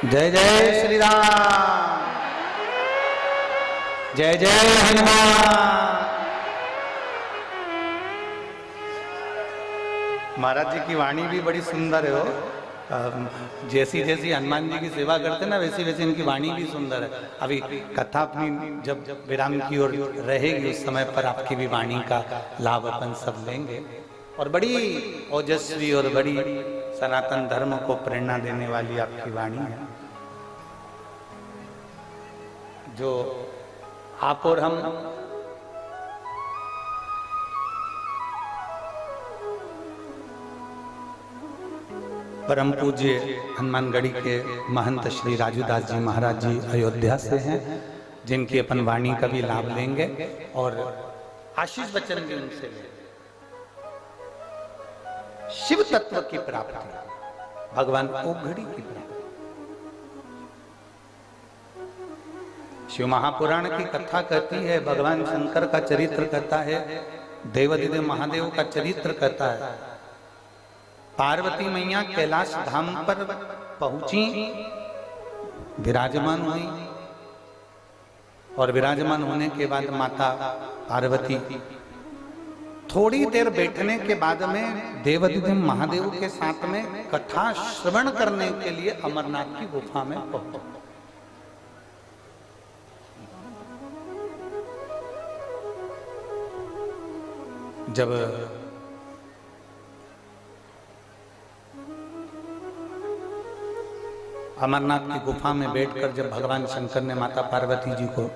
Speaker 1: जय जय श्री राम, जय जय हनुमान। महाराज जी की वाणी भी बड़ी सुंदर है हो, जैसी जैसी हनुमान जी की सेवा करते ना वैसी वैसी इनकी वाणी भी सुंदर है। अभी कथा अपनी जब विराम की ओर रहेगी उस समय पर आपकी भी वाणी का लाभ अपन सब लेंगे। और बड़ी ओजस्वी और बड़ी सनातन धर्म को प्रेरणा देने वाली आपकी वाणी है, जो आप और हम परम पूज्य हनुमानगढ़ी के महंत श्री राजूदास जी महाराज जी अयोध्या से हैं, जिनकी अपन वाणी का भी लाभ लेंगे और आशीष वचन भी उनसे लेंगे। शिव तत्व की प्राप्ति, भगवान ओघड़ी की प्राप्ति। शिव महापुराण की कथा कहती है, भगवान शंकर का चरित्र कहता है, देवादिदेव महादेव का चरित्र कहता है। पार्वती मैया कैलाश धाम पर पहुंची, विराजमान हुई, और विराजमान होने के बाद माता पार्वती थोड़ी देर बैठने के बाद में देवादिदेव महादेव के साथ में कथा श्रवण करने के लिए अमरनाथ की गुफा में पहुंची। जब अमरनाथ की गुफा में बैठकर जब भगवान शंकर ने माता पार्वती जी को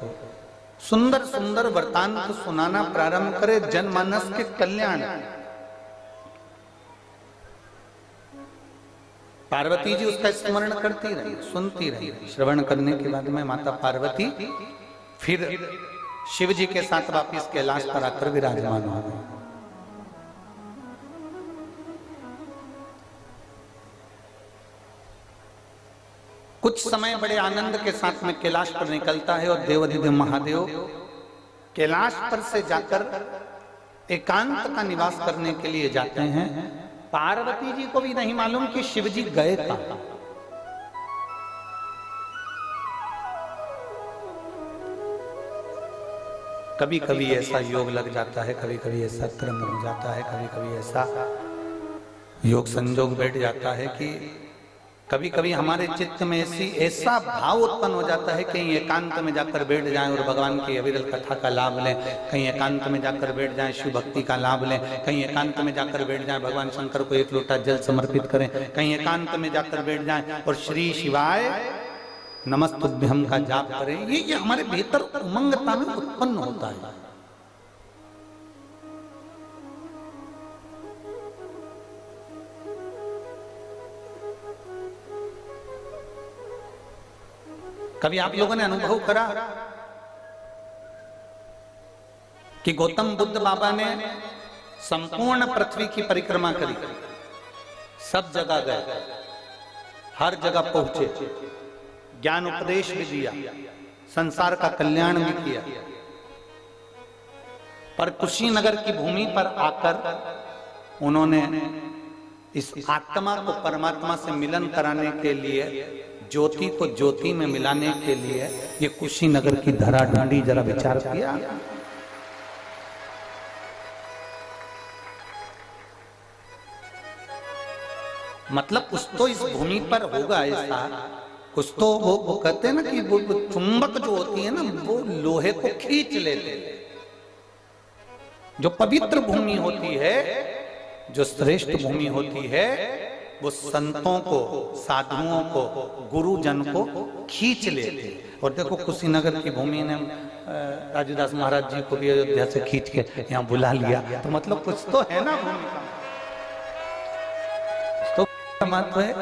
Speaker 1: सुंदर सुंदर वृतांत सुनाना प्रारंभ करे जनमानस के कल्याण, पार्वती जी उसका स्मरण करती रही, सुनती रही। श्रवण करने के बाद में माता पार्वती फिर शिव जी के साथ वापिस कैलाश पर आकर विराजमान हो गई। कुछ समय बड़े आनंद के साथ में कैलाश पर निकलता है और देवादिदेव महादेव कैलाश पर से जाकर एकांत का निवास करने के लिए जाते हैं। पार्वती जी को भी नहीं मालूम कि शिव जी गए कहां। कभी कभी ऐसा योग लग जाता है, कभी कभी ऐसा क्रम हो जाता है, कभी कभी ऐसा योग संजोग बैठ जाता है कि कभी कभी हमारे चित्त में ऐसा भाव उत्पन्न हो जाता है, कहीं एकांत में जाकर बैठ जाएं और भगवान की अविरल कथा का लाभ लें, कहीं एकांत में जाकर बैठ जाएं शिव भक्ति का लाभ लें, कहीं एकांत में जाकर बैठ जाएं भगवान शंकर को एक लोटा जल समर्पित करें, कहीं एकांत में जाकर बैठ जाएं और श्री शिवाय नमस्तुभ्यम का जाप करें। ये हमारे भीतर उमंगता में उत्पन्न होता है। कभी आप लोगों ने अनुभव करा कि गौतम बुद्ध बाबा ने संपूर्ण पृथ्वी की परिक्रमा करी, सब जगह गए, हर जगह पहुंचे, ज्ञान उपदेश भी दिया, संसार का कल्याण भी किया, पर कुशीनगर की भूमि पर आकर उन्होंने इस आत्मा को परमात्मा से मिलन कराने के लिए, ज्योति को ज्योति में मिलाने के लिए ये कुशीनगर की धरा ढूंढी। जरा विचार किया। मतलब कुछ तो इस भूमि पर होगा ऐसा, कुछ तो वो कहते हैं ना कि वो चुंबक जो होती है ना, वो लोहे को खींच लेते हैं। जो पवित्र भूमि होती है, जो श्रेष्ठ भूमि होती है, वो संतों को, साधुओं को, गुरुजन को खींच लेते। और देखो कुशीनगर की भूमि ने राजूदास महाराज जी को भी अयोध्या से खींच के यहाँ बुला लिया, तो मतलब कुछ तो है ना भूमि का, तो महत्व है।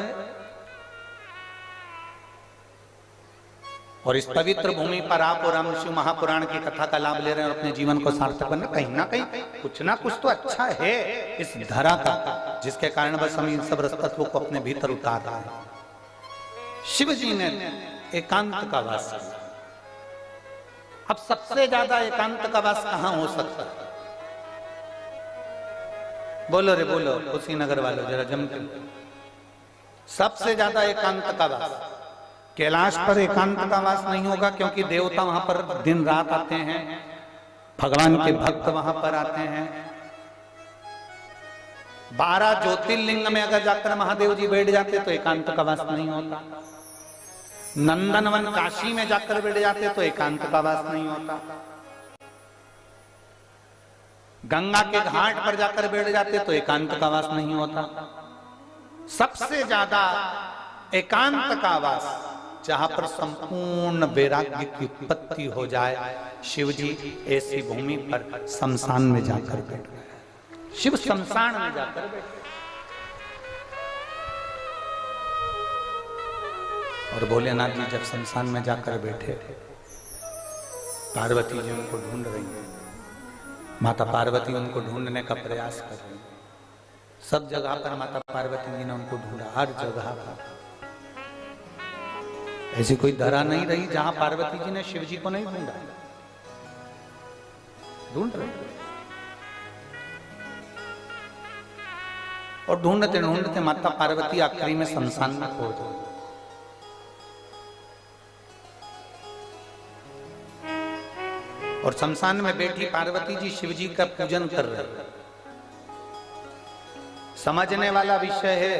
Speaker 1: और इस पवित्र भूमि पर आप और हम शिव महापुराण की कथा का लाभ ले रहे हैं और अपने जीवन को सार्थक बनना, कहीं ना कुछ तो अच्छा है इस धरा का, जिसके कारण बस हम इन सब रसतत्वों को अपने भीतर उतार रहे हैं। शिव जी ने एकांत का वास किया। अब सबसे ज्यादा एकांत का वास कहां हो सकता है? बोलो रे बोलो कुशीनगर वालों, जरा जम के। सबसे ज्यादा एकांत का वास कैलाश पर एकांत का वास नहीं होगा, क्योंकि देवता वहां पर दिन रात आते हैं, भगवान के भक्त वहां पर आते हैं। 12 ज्योतिर्लिंग में अगर जाकर महादेव जी बैठ जाते तो एकांत का वास नहीं होता। नंदनवन काशी में जाकर बैठ जाते तो एकांत का वास नहीं होता। गंगा के घाट पर जाकर बैठ जाते तो एकांत का वास नहीं होता। सबसे ज्यादा एकांत का वास जहां पर संपूर्ण वैराग्य की उत्पत्ति हो जाए, शिव जी ऐसी भूमि पर शमशान में जाकर बैठ गए। शिव शमशान में जाकर बैठ गए और भोलेनाथ जी जब शमशान में जाकर बैठे, पार्वती जी उनको ढूंढ रही है। माता पार्वती उनको ढूंढने का प्रयास कर रही है। सब जगह पर माता पार्वती जी ने उनको ढूंढा, हर जगह पर। ऐसी कोई धरा नहीं रही जहां पार्वती जी ने शिव जी को नहीं ढूंढा। ढूंढ रहे और ढूंढते ढूंढते माता पार्वती आखिरी में शमशान में पहुंच गई। और शमशान में बैठी पार्वती जी शिव जी का पूजन कर रहे। समझने वाला विषय है,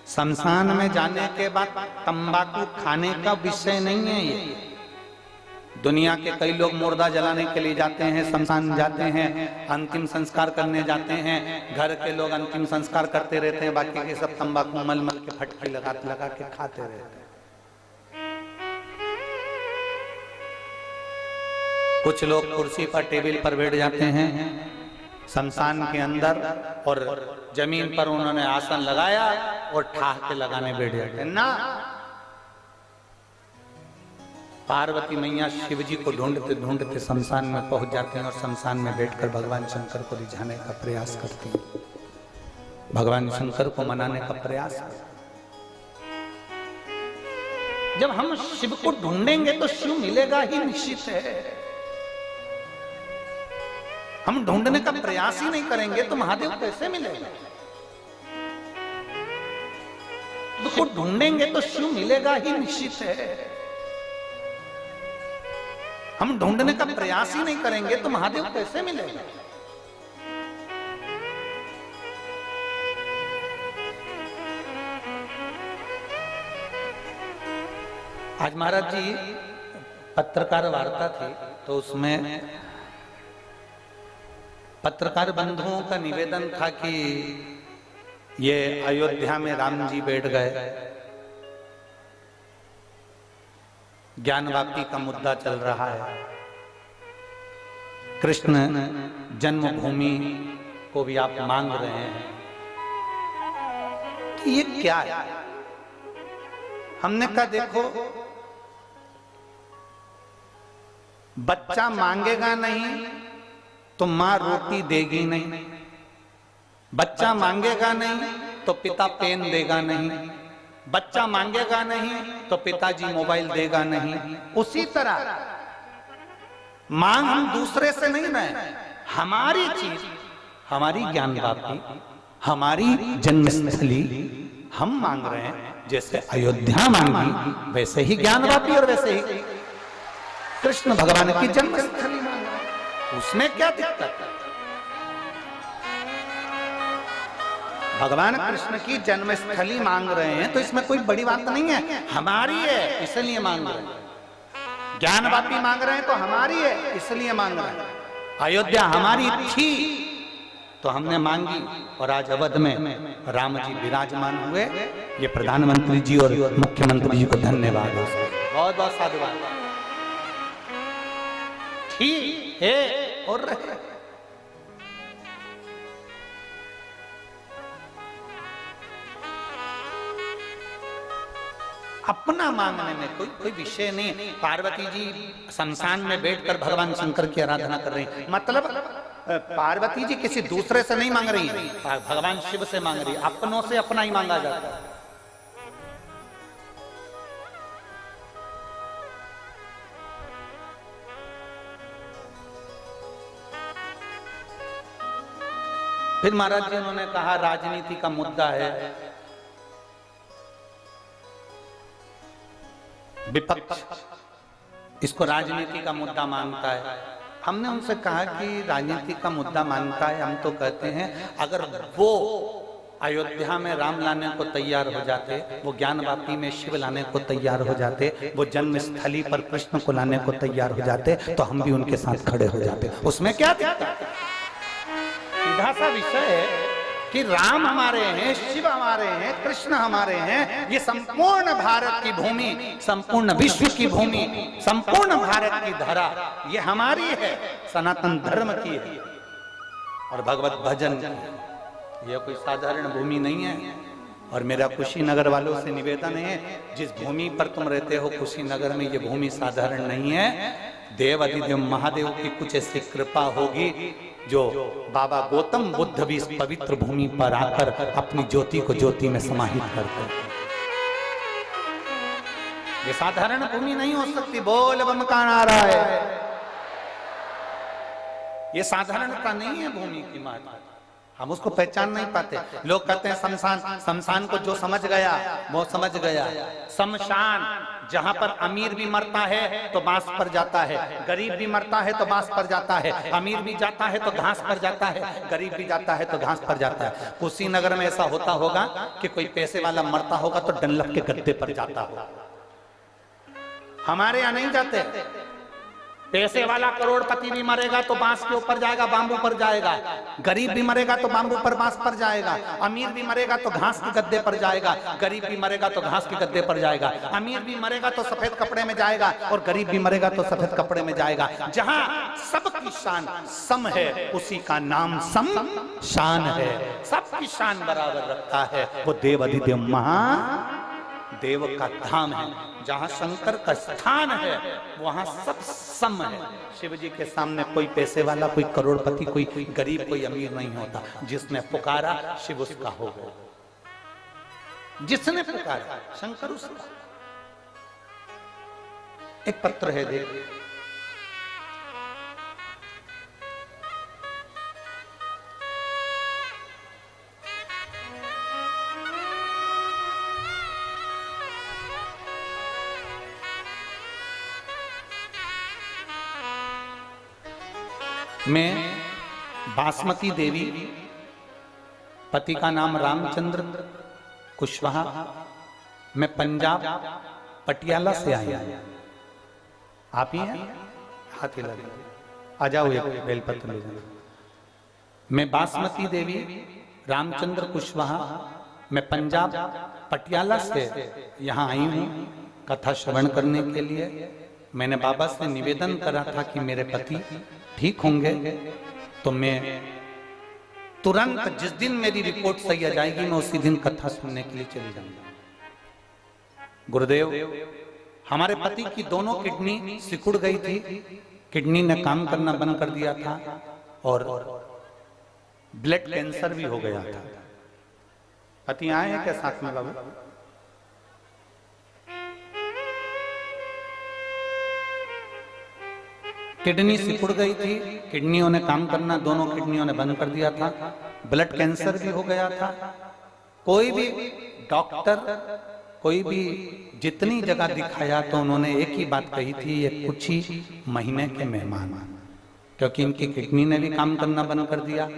Speaker 1: शमशान में जाने के बाद तंबाकू खाने का विषय नहीं है ये। दुनिया के कई लोग मुर्दा जलाने के लिए जाते हैं, शमशान जाते हैं, अंतिम संस्कार करने जाते हैं। घर के लोग अंतिम संस्कार करते रहते हैं, बाकी के सब तंबाकू मल मल के फटके लगा के खाते रहते हैं। कुछ लोग कुर्सी पर टेबल पर बैठ जाते हैं शमशान के अंदर, और जमीन पर उन्होंने आसन लगाया और ठाह के लगाने बैठ जाते ना। पार्वती मैया शिव जी को ढूंढते ढूंढते शमशान में पहुंच जाते हैं और शमशान में बैठकर भगवान शंकर को रिझाने का प्रयास करती हैं, भगवान शंकर को मनाने का प्रयास करती। जब हम शिव को ढूंढेंगे तो शिव मिलेगा ही निश्चित है। हम ढूंढने का प्रयास ही नहीं करेंगे तो महादेव कैसे मिलेगा? तो ढूंढेंगे तो शिव मिलेगा ही निश्चित है। हम ढूंढने का प्रयास ही नहीं करेंगे तो महादेव कैसे मिलेगा? आज महाराज जी पत्रकार वार्ता थी, तो उसमें पत्रकार बंधुओं का निवेदन था कि ये अयोध्या में राम जी बैठ गए, ज्ञानवापी का मुद्दा चल रहा है, कृष्ण जन्मभूमि को भी आप मांग रहे हैं, तो ये क्या है? हमने कहा देखो, बच्चा मांगेगा नहीं तो मां रोटी देगी नहीं, बच्चा मांगेगा नहीं तो पिता पेन देगा नहीं, बच्चा मांगेगा नहीं तो पिताजी मोबाइल देगा नहीं। उसी तरह मांग हम दूसरे से नहीं रहे, हमारी चीज, हमारी ज्ञानवापी, हमारी जन्मस्थली हम मांग रहे हैं। जैसे अयोध्या मांगी वैसे ही ज्ञानवापी और वैसे ही कृष्ण भगवान की जन्मस्थली मांग रहे हैं। उसमें क्या दिक्कत है? भगवान कृष्ण की जन्मस्थली मांग रहे हैं तो इसमें कोई बड़ी बात नहीं है, हमारी है इसलिए मांग रहे हैं। ज्ञानवापी मांग रहे हैं तो हमारी है इसलिए मांग रहे हैं। अयोध्या हमारी थी तो हमने मांगी, और आज अवध में राम जी विराजमान हुए। ये प्रधानमंत्री जी और मुख्यमंत्री जी को धन्यवाद हो, बहुत बहुत साधुवाद। ठीक है और रहे। अपना मांगने में कोई विषय नहीं। पार्वती जी शमशान में बैठकर भगवान शंकर की आराधना कर रही हैं, मतलब पार्वती जी किसी दूसरे से नहीं मांग रही है, भगवान शिव से मांग रही है। अपनों से अपना ही मांगा जाता है। फिर महाराज जी उन्होंने कहा राजनीति का मुद्दा है, विपक्ष इसको राजनीति का मुद्दा मानता है। हमने उनसे कहा कि राजनीति का मुद्दा मानता है, हम तो कहते हैं अगर वो अयोध्या में राम लाने को तैयार हो जाते, वो ज्ञानवापी में शिव लाने को तैयार हो जाते, वो जन्मस्थली पर कृष्ण को लाने को तैयार हो जाते, तो हम भी उनके साथ खड़े हो जाते। उसमें क्या दिक्कत है? सीधा सा विषय है कि राम हमारे हैं, शिव हमारे हैं, कृष्ण हमारे हैं। ये संपूर्ण भारत की भूमि, संपूर्ण विश्व की भूमि, संपूर्ण भारत की धरा ये हमारी है, सनातन धर्म की है और भगवत भजन की। ये कोई साधारण भूमि नहीं है। और मेरा कुशीनगर वालों से निवेदन है, जिस भूमि पर तुम रहते हो कुशीनगर में, ये भूमि साधारण नहीं है। देव अधिदेव महादेव की कुछ ऐसी कृपा होगी जो बाबा गौतम बुद्ध भी इस पवित्र भूमि पर आकर अपनी ज्योति को ज्योति में समाहित करते हैं। ये साधारण भूमि नहीं हो सकती। बोल बम का नारा है, ये साधारणता नहीं है भूमि की माता। हम उसको पहचान नहीं पाते। लोग कहते हैं शमशान, शमशान को जो समझ गया वो समझ गया। शमशान जहां पर अमीर भी मरता है तो बांस पर जाता है, गरीब भी मरता है तो बांस पर जाता है, अमीर भी जाता है तो घास पर जाता है, गरीब भी जाता है तो घास पर जाता है। कुशीनगर में ऐसा होता होगा कि कोई पैसे वाला मरता होगा तो डनलप के गद्दे पर जाता होगा। हमारे यहाँ नहीं जाते। पैसे वाला करोड़पति भी मरेगा तो बांस के ऊपर जाएगा, बांबू पर जाएगा। गरीब भी मरेगा तो बांबू पर, बांस पर जाएगा। अमीर भी मरेगा तो घास के गद्दे पर जाएगा, गरीब भी मरेगा तो घास के गद्दे पर जाएगा। अमीर भी मरेगा तो सफेद कपड़े में जाएगा और गरीब भी मरेगा तो सफेद कपड़े में जाएगा। जहां सबकी शान सम है उसी का नाम सम शान है। सबकी शान बराबर रखता है वो देव अधिदेव महादेव का धाम है। जहां शंकर का स्थान है वहां सब सम है। शिव जी के सामने कोई पैसे वाला, कोई करोड़पति, कोई गरीब, कोई अमीर नहीं होता। जिसने पुकारा शिव उसका हो गया। जिसने पुकारा शंकर उसका। एक पत्र है, देख। मैं बासमती देवी, पति का नाम रामचंद्र कुशवाहा, मैं पंजाब पटियाला से आई हैं। आप ही हैं? हाथ हिला दीजिए। आ जाओ, एक बेलपत्र ले जाओ। मैं बासमती देवी रामचंद्र कुशवाहा, मैं पंजाब पटियाला से यहाँ आई हूँ कथा श्रवण करने के लिए। मैंने बाबा से निवेदन करा था कि मेरे पति ठीक होंगे तो मैं तुरंत, जिस दिन मेरी रिपोर्ट सही आ जाएगी, मैं उसी दिन कथा सुनने के लिए चली जाऊंगा। गुरुदेव, हमारे पति की दोनों किडनी सिकुड़ गई थी, किडनी ने काम करना बंद कर दिया था और ब्लड कैंसर भी हो गया था। पति आए हैं क्या साथ में बाबू? किडनी सिकुड़ गई थी, किडनियों ने काम करना, दोनों किडनियों ने बंद कर दिया था, ब्लड कैंसर भी हो गया था। कोई भी डॉक्टर, कोई भी जितनी जगह दिखाया तो उन्होंने एक ही बात कही थी, ये कुछ ही महीने के मेहमान, क्योंकि इनकी किडनी ने भी काम करना बंद कर दिया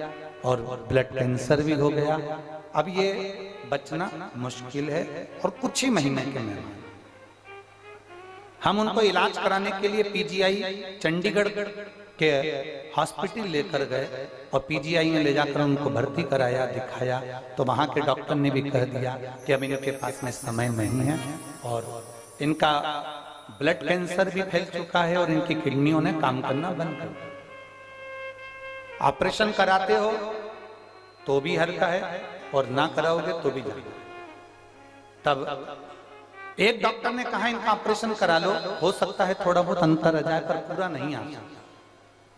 Speaker 1: और ब्लड कैंसर भी हो गया। अब ये बचना मुश्किल है और कुछ ही महीने के मेहमान। हम उनको इलाज कराने के लिए पीजीआई चंडीगढ़ के हॉस्पिटल लेकर गए और पीजीआई में ले जाकर उनको भर्ती कराया, दिखाया, तो वहां के डॉक्टर ने भी कह दिया कि अब इनके पास में समय नहीं है और इनका ब्लड कैंसर भी फैल चुका है और इनकी किडनियों ने काम करना बंद कर दिया। ऑपरेशन कराते हो तो भी हल्का है और ना कराओगे तो भी जाएगा। तब एक डॉक्टर ने कहा इनका ऑपरेशन करा लो, हो सकता है थोड़ा बहुत अंतर आ जाए पर पूरा नहीं आ सकता।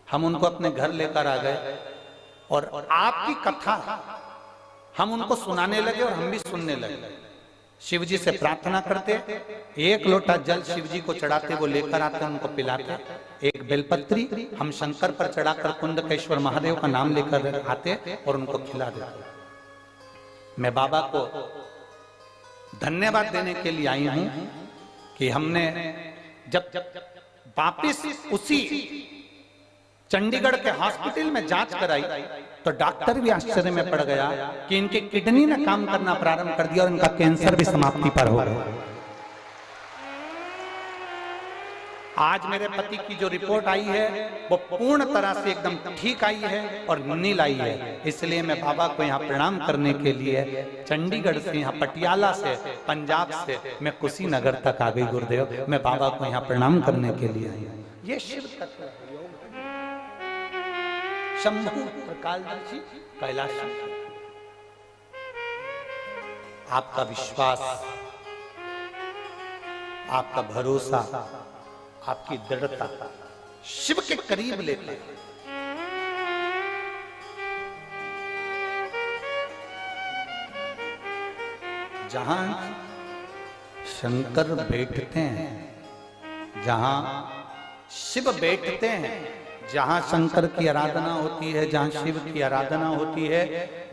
Speaker 1: हम उनको अपने घर लेकर आ गए और आपकी कथा हम उनको सुनाने लगे और हम भी सुनने लगे। शिव जी से प्रार्थना करते, एक लोटा जल शिव जी को चढ़ाते, वो लेकर आते, उनको पिलाते। एक बेलपत्री हम शंकर पर चढ़ाकर कुंडकेश्वर महादेव का नाम लेकर आते और उनको खिला देते। मैं बाबा को धन्यवाद देने के लिए आई हूं कि हमने जब वापिस उसी चंडीगढ़ के हॉस्पिटल में जांच कराई तो डॉक्टर भी आश्चर्य में पड़ गया कि इनकी किडनी ने काम करना प्रारंभ कर दिया और इनका कैंसर भी समाप्ति पर हो गया। आज मेरे पति की जो रिपोर्ट आई है वो पूर्ण तरह से एकदम ठीक आई है और नील आई है। इसलिए मैं बाबा को यहाँ प्रणाम करने के लिए चंडीगढ़ से, यहाँ पटियाला से, पंजाब से मैं कुशीनगर तक आ गई। गुरुदेव, मैं बाबा को यहाँ प्रणाम करने के लिए आई। ये शिव तत्व है, शंभु प्रकाशदर्शी कैलाश। आपका विश्वास, आपका भरोसा, आपकी दृढ़ता शिव के करीब लेते हैं। जहां शंकर बैठते हैं, जहां शिव बैठते हैं, जहां शंकर की आराधना होती है, जहां शिव की आराधना होती है,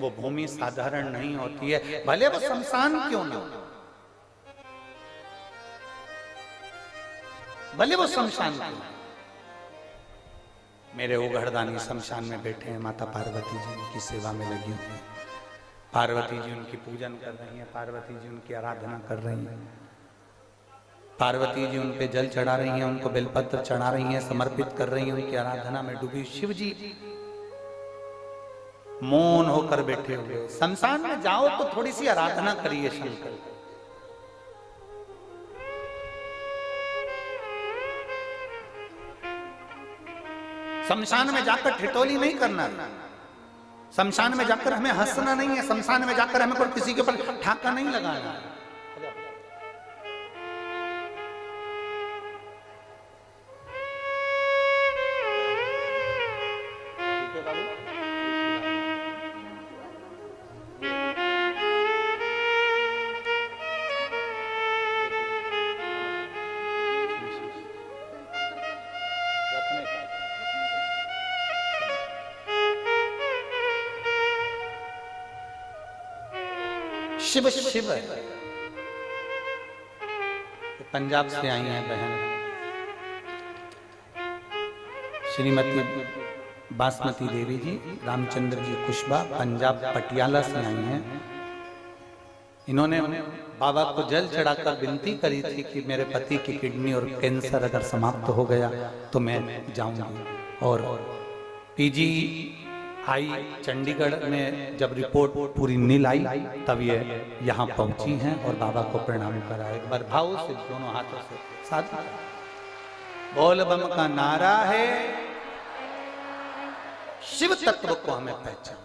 Speaker 1: वो भूमि साधारण नहीं होती है, भले वो शमशान क्यों ना, भले वो शमशान क्यों। मेरे ओघड़दानी शमशान में बैठे हैं, माता पार्वती जी उनकी सेवा में लगी हुई है। पार्वती जी उनकी पूजन कर रही हैं, पार्वती जी उनकी आराधना कर रही हैं, पार्वती जी उन पे जल चढ़ा रही हैं, उनको बेलपत्र चढ़ा रही हैं, समर्पित कर रही हैं, उनकी आराधना में डूबी। शिव जी मौन होकर बैठे हुए। शमशान में जाओ तो थोड़ी सी आराधना करिए शंकर। शमशान में जाकर ठिठोली नहीं करना, शमशान में जाकर हमें हंसना नहीं है, शमशान में जाकर हमें कोई किसी के ऊपर ठाका नहीं लगाना। शिव शिव पंजाब से आई हैं बहन श्रीमती बासमती देवी जी, रामचंद्र जी कुशबा, पंजाब पटियाला से आई हैं। इन्होंने बाबा को जल चढ़ाकर विनती करी थी कि मेरे पति की किडनी और कैंसर अगर समाप्त हो गया तो मैं जाऊंगी। और पीजी आई चंडीगढ़ में जब रिपोर्ट पूरी नील आई तब ये यहाँ पहुंची हैं और बाबा को प्रणाम करा। एक बार भाव से दोनों हाथों से साथ बोल बम का नारा है, शिव तत्व को हमें पहचान,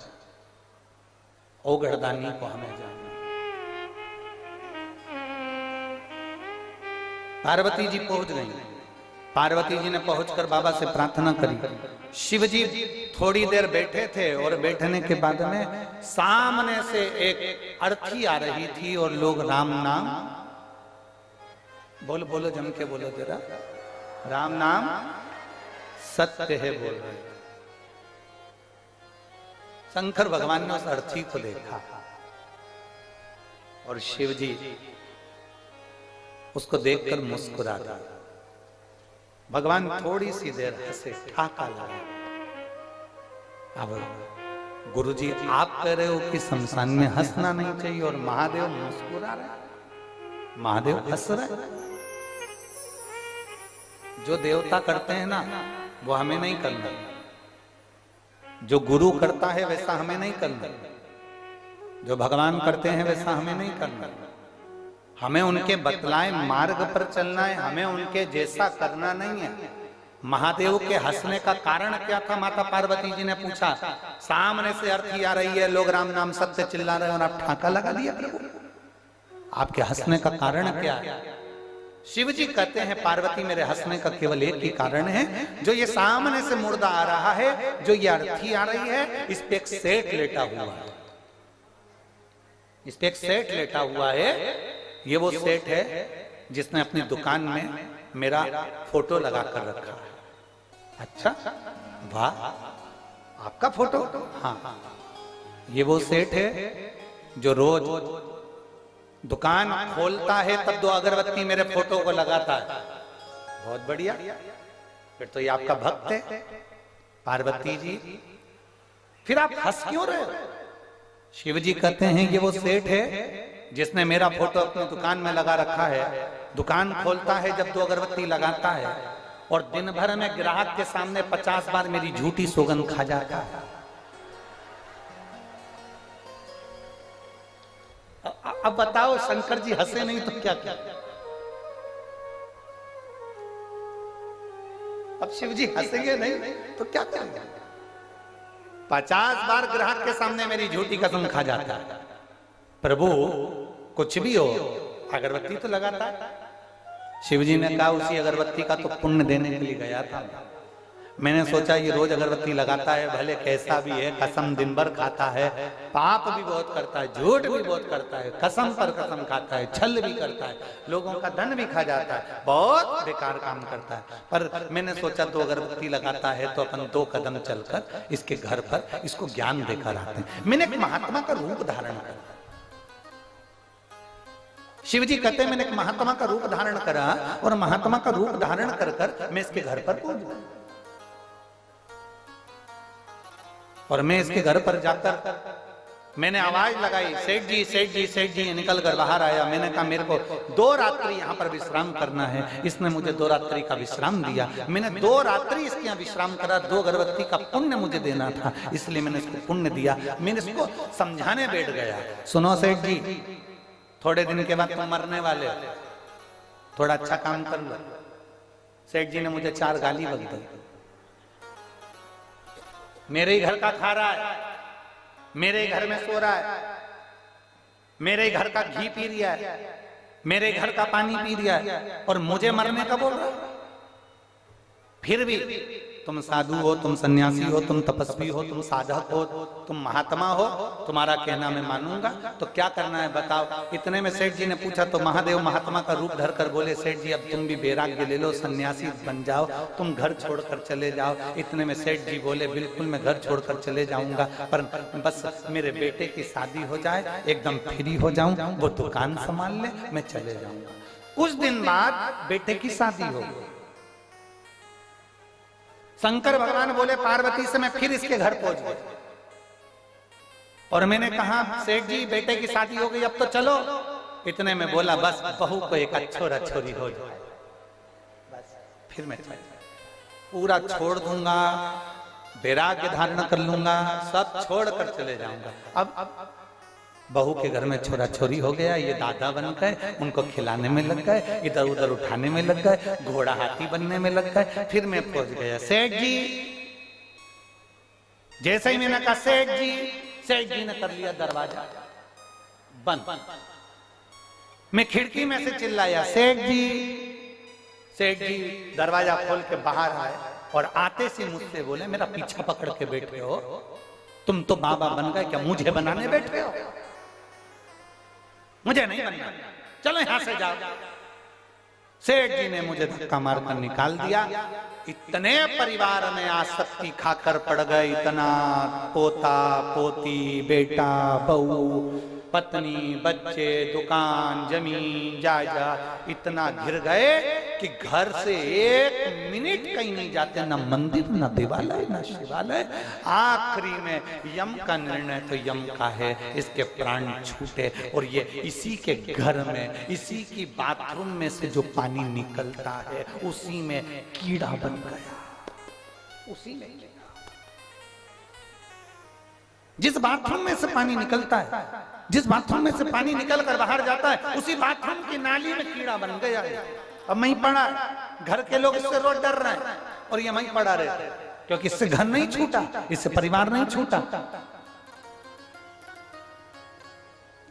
Speaker 1: ओगढ़दानी को हमें जानना। पार्वती जी पहुंच गई। पार्वती जी ने पहुंचकर बाबा से प्रार्थना करी। शिव जी थोड़ी देर बैठे थे और बैठने के बाद में सामने से एक अर्थी आ रही थी और लोग राम नाम बोलो बोलो जम के बोलो जरा, राम नाम सत्य है बोल रहे। शंकर भगवान ने उस अर्थी को देखा और शिव जी उसको देखकर मुस्कुरा दिया। भगवान थोड़ी सी देर हंसे, ठाका लगा। अब गुरुजी आप कह रहे हो कि शमशान में हंसना नहीं चाहिए और महादेव मुस्कुरा रहे, महादेव हंस रहे। जो देवता करते हैं ना वो हमें नहीं करना, जो गुरु करता है वैसा हमें नहीं करना, जो भगवान करते हैं वैसा हमें नहीं करना। हमें उनके बतलाए मार्ग पर चलना है, हमें उनके जैसा करना नहीं है। महादेव के हंसने का कारण क्या था? माता पार्वती जी ने पूछा। सामने से अर्थी आ रही है, लोग राम नाम सत्य चिल्ला रहे हैं और आप ठाका लगा दिया प्रभु। आपके हंसने का कारण क्या है? शिव जी कहते हैं पार्वती मेरे हंसने का केवल एक ही कारण है, जो ये सामने से मुर्दा आ रहा है, जो ये अर्थी आ रही है, इस पे एक सेठ लेटा हुआ है, इस पे एक सेठ लेटा हुआ है। ये वो सेठ है जिसने अपनी दुकान में मेरा फोटो लगा कर रखा है। अच्छा, वाह, आपका फोटो? हाँ, ये वो सेठ है जो रोज दुकान खोलता है तब 2 अगरबत्ती मेरे फोटो को लगाता है। बहुत बढ़िया, फिर तो ये आपका भक्त है पार्वती जी। फिर आप हंस क्यों रहे हो? शिव जी कहते हैं ये वो सेठ है जिसने मेरा फोटो अपनी दुकान में लगा रखा है। दुकान खोलता है जब 2 अगरबत्ती लगाता है और दिन भर में ग्राहक के सामने 50 बार मेरी झूठी सौगंध खा जाता है। अब बताओ, शंकर जी हंसे नहीं तो क्या क्या? अब शिव जी हंसेंगे नहीं तो क्या करेंगे? 50 बार ग्राहक के सामने मेरी झूठी कसम खा जाता है। प्रभु कुछ भी हो, अगरबत्ती तो लगाता है। शिव जी ने कहा उसी अगरबत्ती का तो पुण्य देने के लिए गया था। मैंने सोचा ये रोज अगरबत्ती लगाता है, भले कैसा भी है, कसम दिन भर खाता है, पाप भी बहुत करता है, झूठ भी बहुत करता है, कसम पर कसम खाता है, छल भी करता है, लोगों का धन भी खा जाता है, बहुत बेकार काम करता है। पर मैंने सोचा 2 अगरबत्ती लगाता है तो अपन 2 कदम चलकर इसके घर पर इसको ज्ञान देकर आते हैं। मैंने एक महात्मा का रूप धारण करा। शिव जी कहते हैं मैंने एक महात्मा का रूप धारण करा और महात्मा का रूप धारण कर कर मैं इसके घर पर पहुंच गया। और मैं इसके घर पर जाकर मैंने आवाज लगाई, सेठ जी सेठ जी सेठ जी। निकल कर बाहर आया। मैंने कहा मेरे को 2 रात्रि यहाँ पर विश्राम करना है। इसने मुझे 2 रात्रि का विश्राम दिया। मैंने 2 रात्रि इसके यहाँ विश्राम करा। 2 अगरबत्ती का पुण्य मुझे देना था, इसलिए मैंने इसको पुण्य दिया। मैंने इसको समझाने बैठ गया, सुनो सेठ जी, थोड़े दिन के बाद तुम मरने वाले हो, थोड़ा अच्छा काम कर लो। सेठ जी ने मुझे 4 गाली बक दी। मेरे ही घर का खा रहा है, मेरे ही घर में सो रहा है, मेरे ही घर का घी पी रहा है, मेरे घर का पानी पी रहा है और मुझे मरने का बोल रहा है। फिर भी तुम साधु हो, तुम सन्यासी हो, तुम तपस्वी हो, तुम साधक हो, तुम महात्मा हो, तुम्हारा कहना मैं मानूंगा। तो क्या करना है बताओ। इतने में सेठ जी ने पूछा तो महादेव महात्मा का रूप धरकर बोले, सेठ जी अब तुम भी वैराग्य ले लो, सन्यासी बन जाओ, तुम घर छोड़कर चले जाओ। इतने में सेठ जी बोले बिल्कुल मैं घर छोड़कर चले जाऊंगा, पर बस मेरे बेटे की शादी हो जाए, एकदम फ्री हो जाऊं, वो दुकान संभाल ले, मैं चले जाऊंगा। कुछ दिन बाद बेटे की शादी हो गई। शंकर भगवान बोले पार्वती से मैं फिर इसके घर पहुंच गया। और मैंने कहा सेठ जी बेटे की शादी हो गई, अब तो चलो। इतने में बोला बस बहू को एक छोरा छोरी हो जाए, बस फिर मैं पूरा छोड़ दूंगा, वैराग्य धारण कर लूंगा, सब छोड़ कर चले जाऊंगा। अब बहू के घर में छोरा छोरी हो गया, ये दादा बन गए, उनको खिलाने में लग गए, इधर उधर उठाने में लग गए, घोड़ा हाथी बनने में लग गए। फिर मैं पहुंच गया सेठ जी। जैसे ही मैंने कहा सेठ जी ने कर लिया दरवाजा बंद। मैं खिड़की में से चिल्लाया सेठ जी। सेठ जी दरवाजा खोल के बाहर आए और आते से मुझसे बोले, मेरा पीछा पकड़ के बैठे हो, तुम तो बाबा बन गए, क्या मुझे बनाने बैठे हो? मुझे नहीं बनना, चलो यहां से जाओ। सेठ जी ने मुझे धक्का मारकर निकाल दिया। इतने परिवार में आसक्ति खाकर पड़ गए, इतना पोता पोती बेटा बहू पत्नी बच्चे दुकान जमीन जायदाद इतना घिर गए कि घर से एक मिनट कहीं नहीं जाते, ना मंदिर ना देवालय ना शिवालय। आखिरी में यम का निर्णय तो यम का है, इसके प्राण छूटे। और ये इसी के घर में, इसी की बाथरूम में से जो पानी निकलता है उसी में कीड़ा बन गया, उसी में। जिस बाथरूम में से पानी निकलता है, जिस बाथरूम में से पानी निकल कर बाहर जाता है, उसी बाथरूम की नाली में कीड़ा बन गया है। अब वहीं पड़ा, घर के लोग इससे रोज डर रहे हैं और ये वहीं पड़ा रहता है, क्योंकि इससे घर नहीं छूटा, इससे परिवार नहीं छूटा,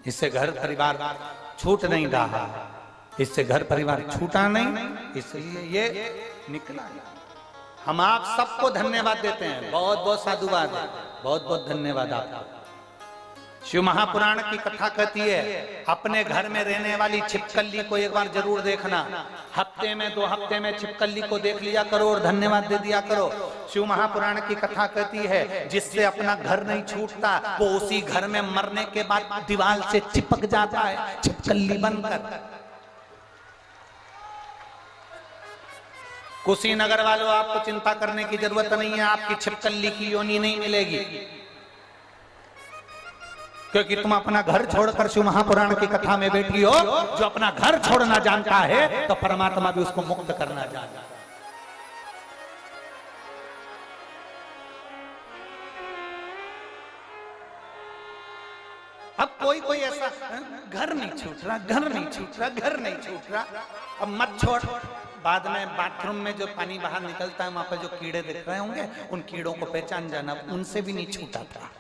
Speaker 1: इससे घर परिवार छूट नहीं रहा, इससे घर परिवार छूटा नहीं, इसलिए ये निकला। हम आप सबको धन्यवाद देते हैं, बहुत बहुत साधुवाद है, बहुत बहुत धन्यवाद आपका। शिव महापुराण की कथा कहती है, अपने घर में रहने वाली छिपकली को एक बार जरूर देखना, हफ्ते में 2 हफ्ते में छिपकली को देख लिया करो और धन्यवाद दे दिया करो। शिव महापुराण की कथा कहती है, जिससे अपना घर नहीं छूटता वो उसी घर में मरने के बाद दीवार से चिपक जाता है छिपकली बनकर। कुशीनगर वालों, आपको चिंता करने की जरूरत नहीं है, आपकी छिपकली की योनि नहीं मिलेगी, क्योंकि तुम अपना घर छोड़कर शिव महापुराण की कथा में बैठी हो। जो अपना घर छोड़ना जानता है तो परमात्मा भी उसको मुक्त करना जानता है। अब कोई कोई ऐसा घर नहीं छूट रहा, घर नहीं छूट रहा, घर नहीं छूट रहा, अब मत छोड़। बाद में बाथरूम में जो पानी बाहर निकलता है वहां पर जो कीड़े दिख रहे होंगे, उन कीड़ों को पहचान जाना, उनसे भी नहीं छूटा था,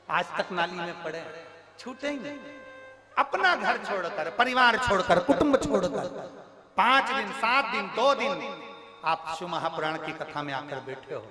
Speaker 1: आज तक नाली में पड़े, छूटे ही नहीं। अपना घर छोड़कर, परिवार छोड़कर, कुटुंब छोड़कर 5 दिन 7 दिन 2 दिन आप शिव महापुराण की कथा में आकर बैठे हो,